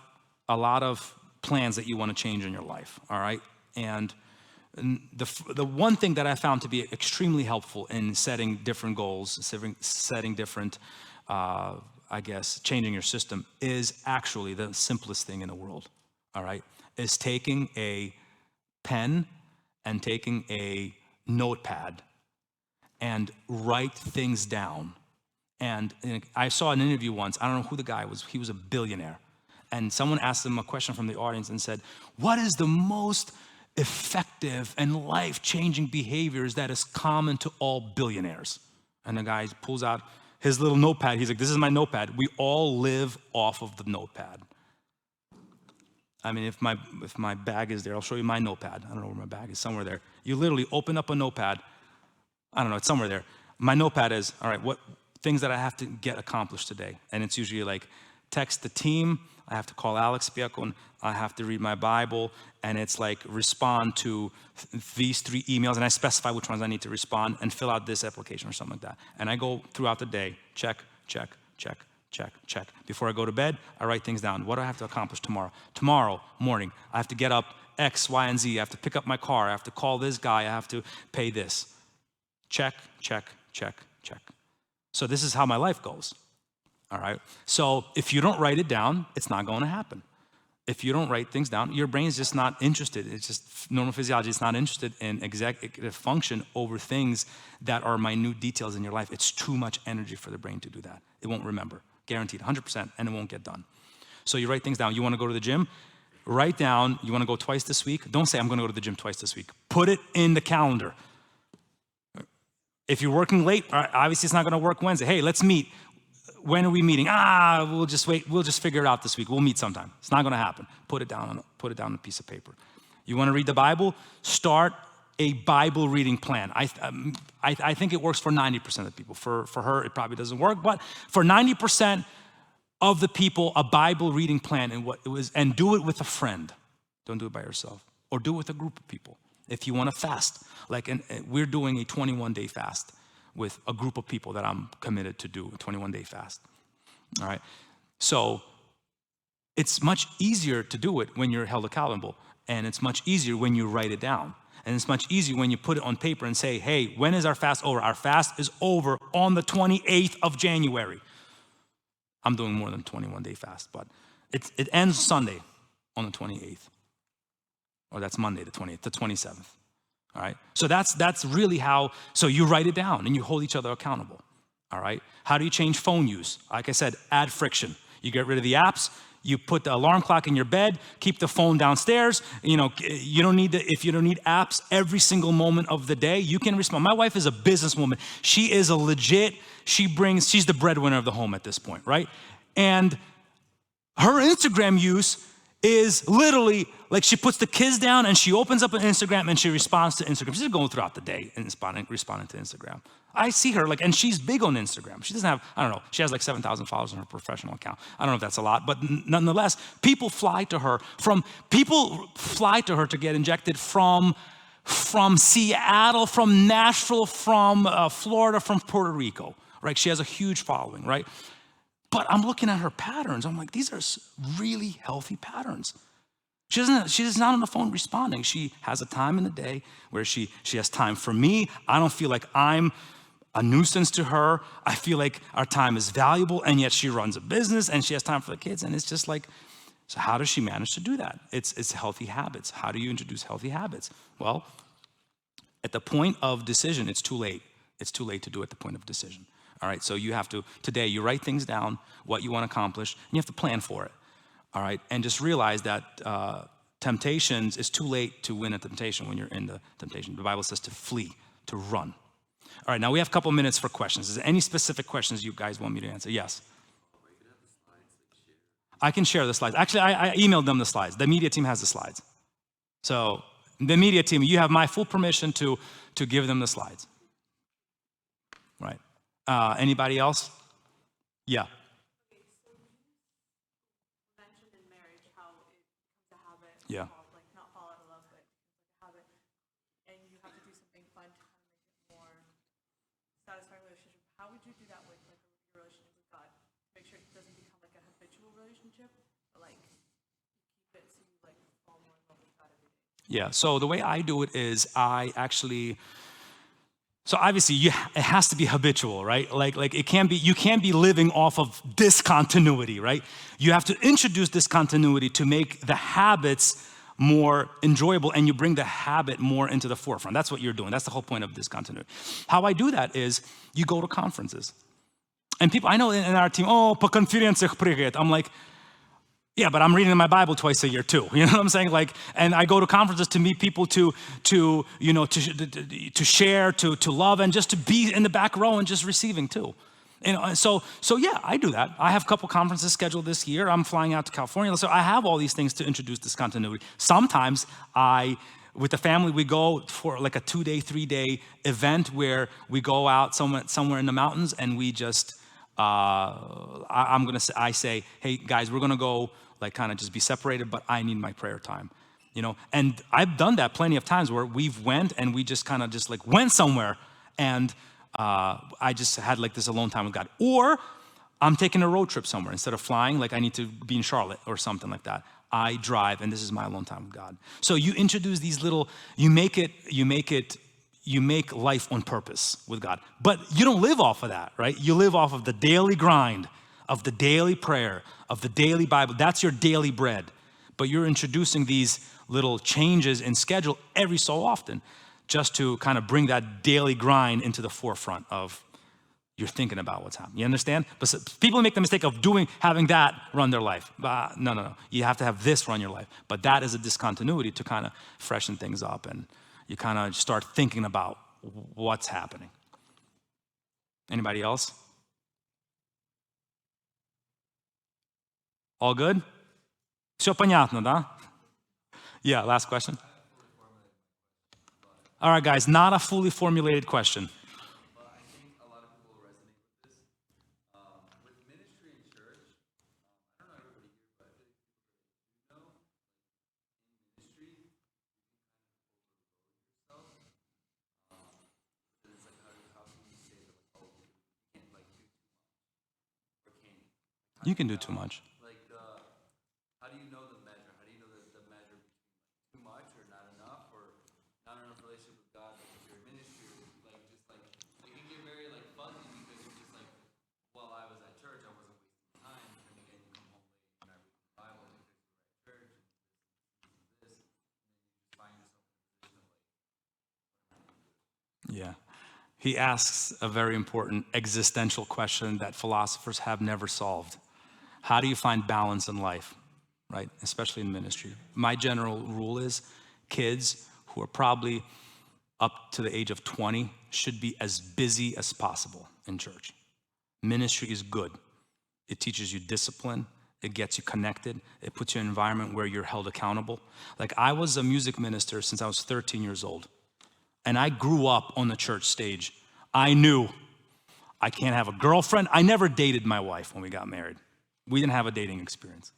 Speaker 1: a lot of plans that you want to change in your life. All right. And the one thing that I found to be extremely helpful in setting different goals, setting different changing your system is actually the simplest thing in the world, all right? Is taking a pen and taking a notepad and write things down. And I saw an interview once, I don't know who the guy was, he was a billionaire. And someone asked him a question from the audience and said, what is the most effective and life-changing behaviors that is common to all billionaires? And the guy pulls out his little notepad. He's like, this is my notepad. We all live off of the notepad. I mean, if my bag is there, I'll show you my notepad. I don't know where my bag is, somewhere there. You literally open up a notepad. I don't know, it's somewhere there. My notepad is, all right, what things that I have to get accomplished today? And it's usually like text the team, I have to call Alex Biakon, I have to read my Bible, and it's like respond to these 3 emails, and I specify which ones I need to respond and fill out this application or something like that. And I go throughout the day, check, check, check, check, check. Before I go to bed, I write things down. What do I have to accomplish tomorrow? Tomorrow morning, I have to get up X, Y, and Z. I have to pick up my car. I have to call this guy. I have to pay this. Check, check, check, check. So this is how my life goes, all right? So if you don't write it down, it's not going to happen. If you don't write things down, your brain's just not interested. It's just neurophysiology. It's not interested in executive function over things that are minute details in your life. It's too much energy for the brain to do that. It won't remember, guaranteed, 100%, and it won't get done. So you write things down. You want to go to the gym? Write down, you want to go twice this week? Don't say, I'm going to go to the gym twice this week. Put it in the calendar. If you're working late, obviously it's not going to work Wednesday. Hey, let's meet. When are we meeting? We'll just wait. We'll just figure it out this week. We'll meet sometime. It's not going to happen. Put it down on a piece of paper. You want to read the Bible? Start a Bible reading plan. I think it works for 90% of people. For her, it probably doesn't work, but for 90% of the people, a Bible reading plan, and do it with a friend. Don't do it by yourself, or do it with a group of people. If you want to fast, we're doing a 21-day fast with a group of people that I'm committed to do a 21-day fast. All right. So it's much easier to do it when you're held accountable, and it's much easier when you write it down. And it's much easier when you put it on paper and say, hey, when is our fast over? Our fast is over on the 28th of January. I'm doing more than 21-day fast, but it ends Sunday on the 28th. Or that's Monday, the 20th, the 27th. All right. So that's really how, so you write it down and you hold each other accountable. All right. How do you change phone use? Like I said, add friction. You get rid of the apps. You put the alarm clock in your bed, keep the phone downstairs. You don't need if you don't need apps every single moment of the day, you can respond. My wife is a businesswoman. She is a legit, she's the breadwinner of the home at this point, right? And her Instagram use is literally like she puts the kids down and she opens up an Instagram and she responds to Instagram. She's going throughout the day and responding to Instagram. I see her and she's big on Instagram. She doesn't have, I don't know, she has like 7,000 followers on her professional account. I don't know if that's a lot, but nonetheless, people fly to her to get injected from Seattle, from Nashville, from Florida, from Puerto Rico, right? She has a huge following, right? But I'm looking at her patterns. I'm like, these are really healthy patterns. She's not on the phone responding. She has a time in the day where she has time for me. I don't feel like I'm a nuisance to her. I feel like our time is valuable, and yet she runs a business and she has time for the kids. And it's just like, so how does she manage to do that? It's healthy habits. How do you introduce healthy habits? Well, at the point of decision, it's too late. It's too late to do at the point of decision. All right, so you have to, today you write things down, what you want to accomplish, and you have to plan for it. All right, and just realize that temptations, it's too late to win a temptation when you're in the temptation. The Bible says to flee, to run. All right, now we have a couple minutes for questions. Is there any specific questions you guys want me to answer? Yes. I can share the slides. Actually, I emailed them the slides. The media team has the slides. So the media team, you have my full permission to give them the slides. Right. Anybody else? Yeah.
Speaker 2: Okay, so you mentioned in marriage how it becomes a habit.
Speaker 1: Yeah.
Speaker 2: Like not fall out of love, but it's like a habit. And you have to do something fun to kind of make it more satisfying relationship. How would you do that with like a relationship with God? Make sure it doesn't become like a habitual relationship, but like you keep it so you like fall more in love with God every day.
Speaker 1: Yeah. So the way I do it is so obviously it has to be habitual, right? Like it can't be, you can't be living off of discontinuity, right? You have to introduce discontinuity to make the habits more enjoyable, and you bring the habit more into the forefront. That's what you're doing. That's the whole point of discontinuity. How I do that is you go to conferences. And people, I know in our team, po konferencjach прыгает. I'm like, yeah, but I'm reading my Bible twice a year too. You know what I'm saying? Like, and I go to conferences to meet people, to share, to love, and just to be in the back row and just receiving too. So yeah, I do that. I have a couple conferences scheduled this year. I'm flying out to California. So I have all these things to introduce this continuity. Sometimes with the family, we go for like a 2-day, 3-day event where we go out somewhere in the mountains and we just I say, hey guys, we're gonna go like kind of just be separated, but I need my prayer time, you know? And I've done that plenty of times where we've went and we just kind of just like went somewhere and I just had like this alone time with God. Or I'm taking a road trip somewhere. Instead of flying, like I need to be in Charlotte or something like that. I drive and this is my alone time with God. So you introduce these little, you make life on purpose with God. But you don't live off of that, right? You live off of the daily grind, of the daily prayer, of the daily Bible. That's your daily bread. But you're introducing these little changes in schedule every so often just to kind of bring that daily grind into the forefront of you're thinking about what's happening. You understand? But people make the mistake of having that run their life. But no. You have to have this run your life. But that is a discontinuity to kind of freshen things up and you kind of start thinking about what's happening. Anybody else? All good? Все понятно, да? Yeah, last question. All right, guys, not a fully formulated question.
Speaker 3: But I think a lot of people will resonate with this. With ministry and church, I don't know everybody here, but I feel like you know, in ministry, you can kind of overload yourself. And it's like, how can you say that, like, oh, you can't like do too much, or can you?
Speaker 1: You can do too much.
Speaker 3: Like, how do you know the measure? How do you know the measure between like, too much or not enough relationship with God, like if you're in ministry, like just like it can get very like fuzzy because you're just like, well, I was at church, I wasn't wasting time, and then again you come home late and I read the Bible and you're at church and this, and then you just find yourself in a position of like,
Speaker 1: Yeah. He asks a very important existential question that philosophers have never solved. How do you find balance in life, right? Especially in ministry. My general rule is kids who are probably up to the age of 20 should be as busy as possible in church. Ministry is good. It teaches you discipline. It gets you connected. It puts you in an environment where you're held accountable. Like I was a music minister since I was 13 years old. And I grew up on the church stage. I knew I can't have a girlfriend. I never dated my wife when we got married. We didn't have a dating experience.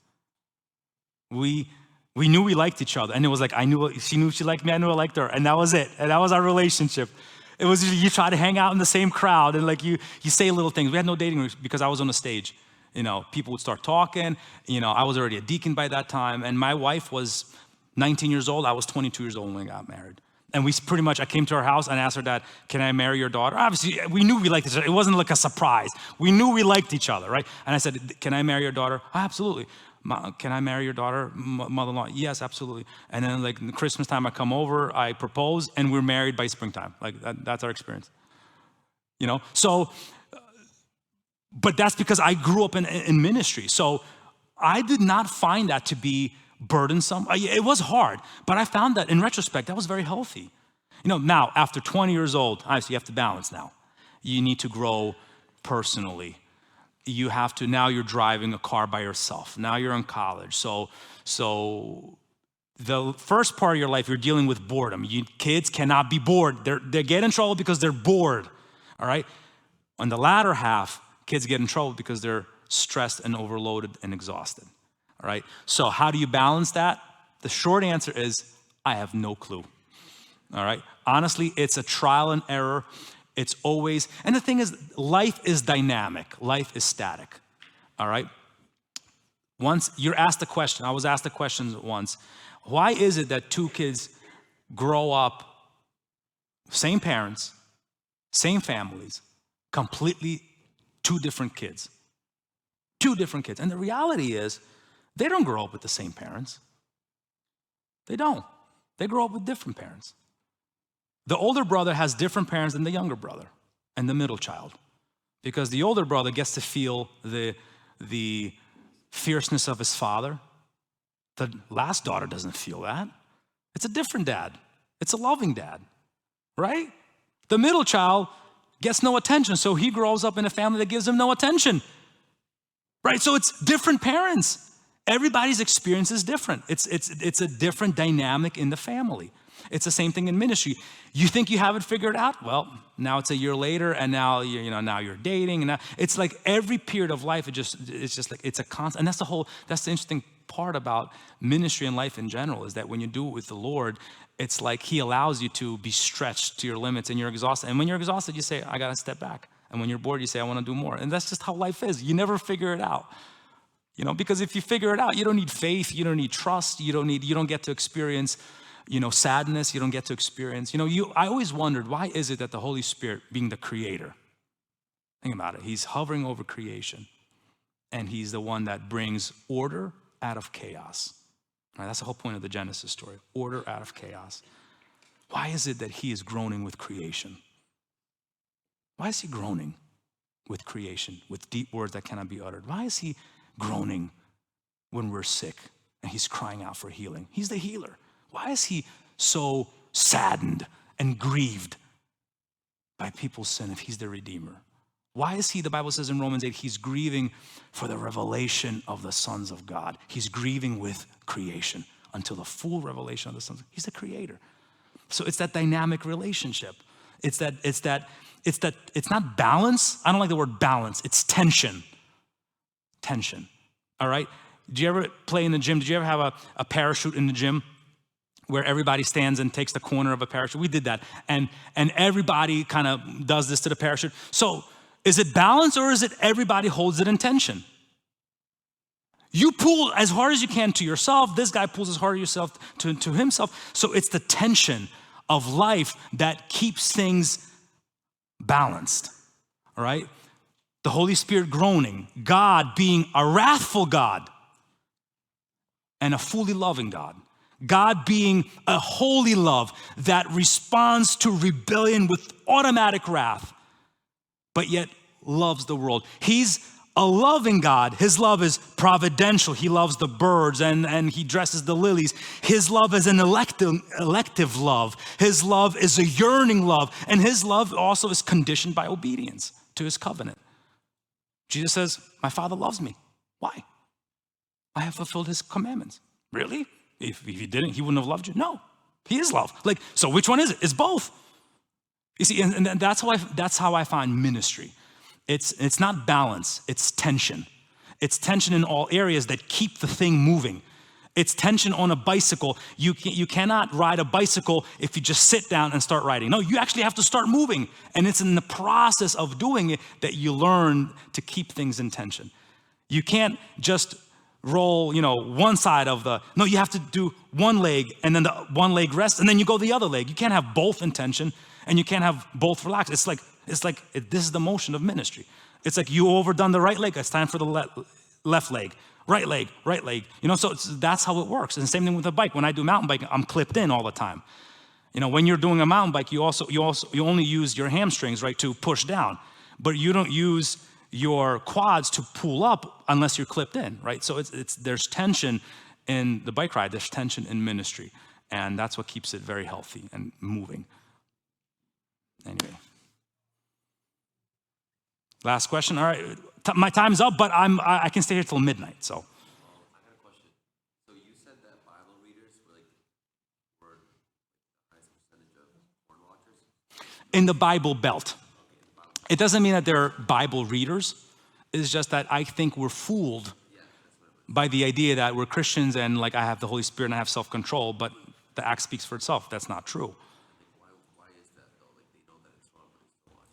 Speaker 1: We knew we liked each other. And it was like, she knew she liked me, I knew I liked her. And that was it. And that was our relationship. It was, you try to hang out in the same crowd and like you say little things. We had no dating because I was on the stage. You know, people would start talking. You know, I was already a deacon by that time. And my wife was 19 years old. I was 22 years old when we got married. And I came to her house and asked her, Dad, can I marry your daughter? Obviously, we knew we liked each other. It wasn't like a surprise. We knew we liked each other, right? And I said, can I marry your daughter? Oh, absolutely. Can I marry your daughter, mother-in-law? Yes, absolutely. And then like Christmas time, I come over, I propose, and we're married by springtime. Like that's our experience, you know? So, but that's because I grew up in ministry. So I did not find that to be burdensome. It was hard, but I found that in retrospect, that was very healthy. You know, now after 20 years old, obviously you have to balance now. You need to grow personally. You have to, now you're driving a car by yourself. Now you're in college. So the first part of your life, you're dealing with boredom. Kids cannot be bored. They get in trouble because they're bored, all right? On the latter half, kids get in trouble because they're stressed and overloaded and exhausted, all right? So how do you balance that? The short answer is, I have no clue, all right? Honestly, it's a trial and error. It's always, and the thing is, life is dynamic. Life is static, all right? Once you're asked a question, I was asked a question once, why is it that two kids grow up, same parents, same families, completely two different kids? Two different kids. And the reality is, they don't grow up with the same parents. They don't. They grow up with different parents. The older brother has different parents than the younger brother and the middle child, because the older brother gets to feel the fierceness of his father. The last daughter doesn't feel that. It's a different dad. It's a loving dad, right? The middle child gets no attention, so he grows up in a family that gives him no attention, right? So it's different parents. Everybody's experience is different. It's a different dynamic in the family. It's the same thing in ministry. You think you have it figured out? Well, now it's a year later, and now now you're dating, and now it's like every period of life. It's just like it's a constant, and that's the interesting part about ministry and life in general is that when you do it with the Lord, it's like He allows you to be stretched to your limits, and you're exhausted. And when you're exhausted, you say, "I gotta step back." And when you're bored, you say, "I want to do more." And that's just how life is. You never figure it out. Because if you figure it out, you don't need faith, you don't need trust, you don't get to experience, sadness, you don't get to experience, I always wondered, why is it that the Holy Spirit, being the creator, think about it, He's hovering over creation, and He's the one that brings order out of chaos. Right, that's the whole point of the Genesis story, order out of chaos. Why is it that He is groaning with creation? Why is He groaning with creation, with deep words that cannot be uttered? Why is He groaning when we're sick and He's crying out for healing? He's the healer. Why is He so saddened and grieved by people's sin if He's the Redeemer? Why is He, the Bible says in Romans 8, He's grieving for the revelation of the sons of God. He's grieving with creation until the full revelation of the sons. He's the creator. So it's that dynamic relationship. It's not balance. I don't like the word balance. It's tension. Tension, all right? Do you ever play in the gym? Did you ever have a parachute in the gym where everybody stands and takes the corner of a parachute? We did that, and everybody kind of does this to the parachute. So is it balance, or is it everybody holds it in tension? You pull as hard as you can to yourself. This guy pulls as hard as yourself to himself. So it's the tension of life that keeps things balanced, all right? The Holy Spirit groaning, God being a wrathful God and a fully loving God. God being a holy love that responds to rebellion with automatic wrath, but yet loves the world. He's a loving God. His love is providential. He loves the birds and He dresses the lilies. His love is an elective love. His love is a yearning love. And His love also is conditioned by obedience to His covenant. Jesus says, my Father loves me. Why? I have fulfilled His commandments. Really? If He didn't, He wouldn't have loved you? No, He is love. So which one is it? It's both. You see, and that's how I find ministry. It's not balance, it's tension. It's tension in all areas that keep the thing moving. It's tension on a bicycle. You cannot ride a bicycle if you just sit down and start riding. No, you actually have to start moving. And it's in the process of doing it that you learn to keep things in tension. You can't just roll, one side of no, you have to do one leg and then the one leg rests and then you go the other leg. You can't have both in tension and you can't have both relaxed. This is the motion of ministry. It's like you overdone the right leg. It's time for the left leg. Right leg, right leg. So that's how it works. And the same thing with a bike. When I do mountain biking, I'm clipped in all the time. When you're doing a mountain bike, you only use your hamstrings, right, to push down, but you don't use your quads to pull up unless you're clipped in, right? So there's tension in the bike ride. There's tension in ministry, and that's what keeps it very healthy and moving. Anyway, last question. All right. My time's up, but I can stay here till midnight, so.
Speaker 3: I got a question. So you said that Bible readers were the highest percentage of porn watchers?
Speaker 1: In the Bible Belt. It doesn't mean that they're Bible readers. It's just that I think we're fooled by the idea that we're Christians and I have the Holy Spirit and I have self-control, but the act speaks for itself. That's not true.
Speaker 3: Why is that though? They know that it's wrong, but they still watch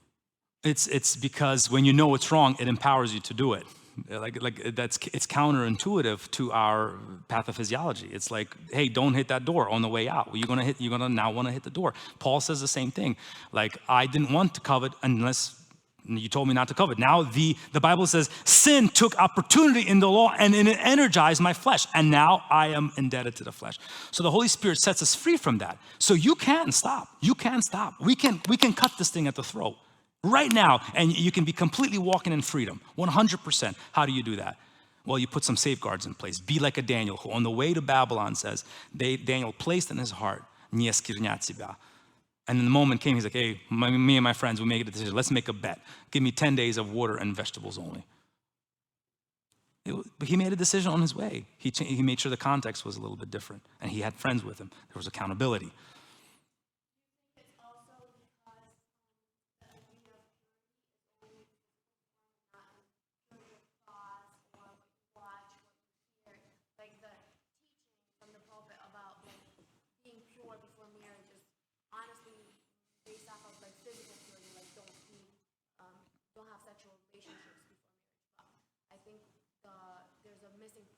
Speaker 3: it.
Speaker 1: It's because when you know it's wrong, it empowers you to do it. It's counterintuitive to our pathophysiology. It's like, hey, don't hit that door on the way out. You're gonna now want to hit the door. Paul says the same thing. I didn't want to covet unless you told me not to covet. Now the Bible says sin took opportunity in the law and it energized my flesh. And now I am indebted to the flesh. So the Holy Spirit sets us free from that. So you can stop. You can stop. We can cut this thing at the throat right now. And you can be completely walking in freedom, 100%. How do you do that? Well, you put some safeguards in place. Be like a Daniel who on the way to Babylon says, Daniel placed in his heart, не осквернять себя. And then the moment came, he's like, hey, me and my friends, we make a decision. Let's make a bet. Give me 10 days of water and vegetables only. But he made a decision on his way. He made sure the context was a little bit different. And he had friends with him. There was accountability.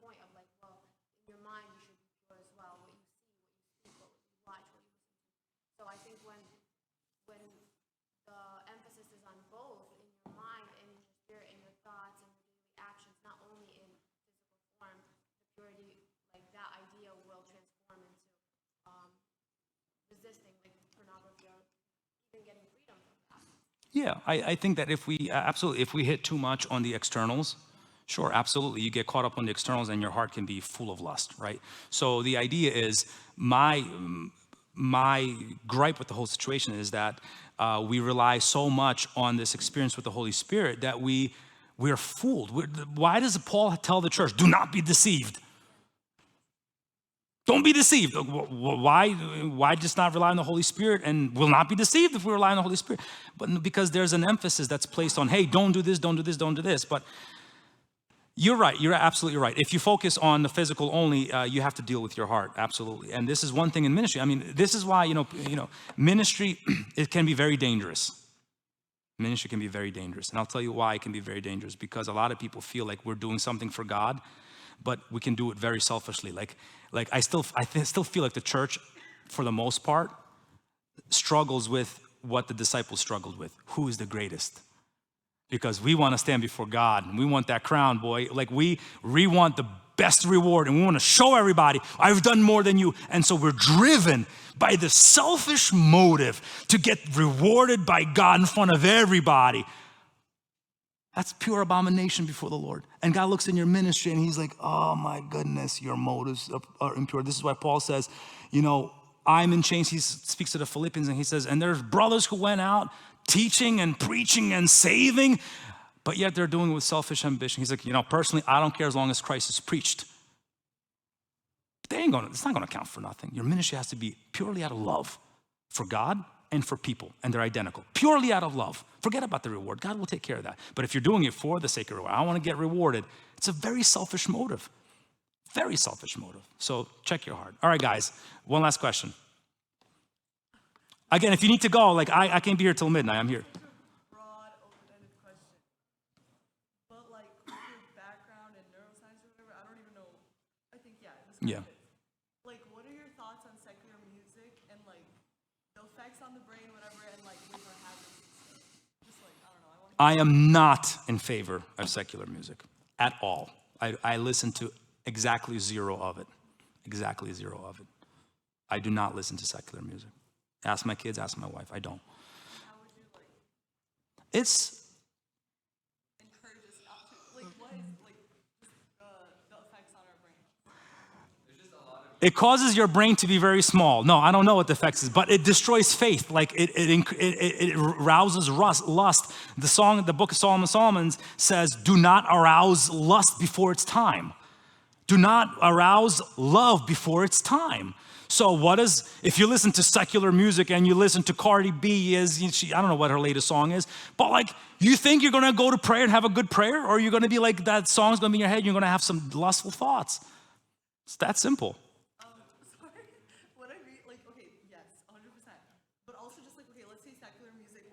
Speaker 4: point of like, well, in your mind you should be pure as well. What you see, what you speak, what you watch, what you listen to. So I think when the emphasis is on both in your mind and in your spirit and your thoughts and your daily actions, not only in physical form, the purity, like that idea will transform into resisting like pornography or even getting freedom from that.
Speaker 1: Yeah, I think that if we, absolutely, if we hit too much on the externals, sure, absolutely, you get caught up on the externals and your heart can be full of lust, right? So the idea is, my gripe with the whole situation is that we rely so much on this experience with the Holy Spirit that we're fooled. Why does Paul tell the church, do not be deceived? Don't be deceived. Why just not rely on the Holy Spirit and will not be deceived if we rely on the Holy Spirit? But because there's an emphasis that's placed on, hey, don't do this, don't do this, don't do this. But you're right. You're absolutely right. If you focus on the physical only, you have to deal with your heart. Absolutely. And this is one thing in ministry. I mean, this is why, ministry, it can be very dangerous. Ministry can be very dangerous. And I'll tell you why it can be very dangerous. Because a lot of people feel like we're doing something for God, but we can do it very selfishly. Like I still feel like the church, for the most part, struggles with what the disciples struggled with. Who is the greatest? Because we want to stand before God and we want that crown, boy. Like we want the best reward and we want to show everybody, I've done more than you. And so we're driven by the selfish motive to get rewarded by God in front of everybody. That's pure abomination before the Lord. And God looks in your ministry and he's like, oh my goodness, your motives are impure. This is why Paul says, I'm in chains. He speaks to the Philippians and he says, and there's brothers who went out teaching and preaching and saving, but yet they're doing it with selfish ambition. He's like, personally, I don't care as long as Christ is preached. It's not gonna count for nothing. Your ministry has to be purely out of love for God and for people, and they're identical. Purely out of love. Forget about the reward. God will take care of that. But if you're doing it for the sake of reward, I want to get rewarded, it's a very selfish motive. Very selfish motive. So check your heart. All right, guys, one last question. Again, if you need to go, I can't be here till midnight. I'm here.
Speaker 2: Broad, open-ended question. But like with your background in neuroscience or whatever, I don't even know. I think this kind of fits. Like, what are your thoughts on secular music and like the effects on the brain, whatever, and like with our habits and stuff? Just like, I don't know.
Speaker 1: I am not in favor of secular music at all. I listen to exactly zero of it. Exactly zero of it. I do not listen to secular music. Ask my kids, ask my wife. I don't.
Speaker 2: How would you like
Speaker 1: It's
Speaker 2: encourage us not to? Like, what is like the effects on our brain?
Speaker 1: It causes your brain to be very small. No, I don't know what the effects is, but it destroys faith. Like it rouses lust. The book of Solomon says, do not arouse lust before it's time. Do not arouse love before it's time. So if you listen to secular music and you listen to Cardi B, I don't know what her latest song is, but like, you think you're gonna go to prayer and have a good prayer, or you're gonna be like, that song's gonna be in your head and you're gonna have some lustful thoughts. It's that simple.
Speaker 2: Sorry. What I mean, like, okay, yes, 100%. But also just like, okay, let's say secular music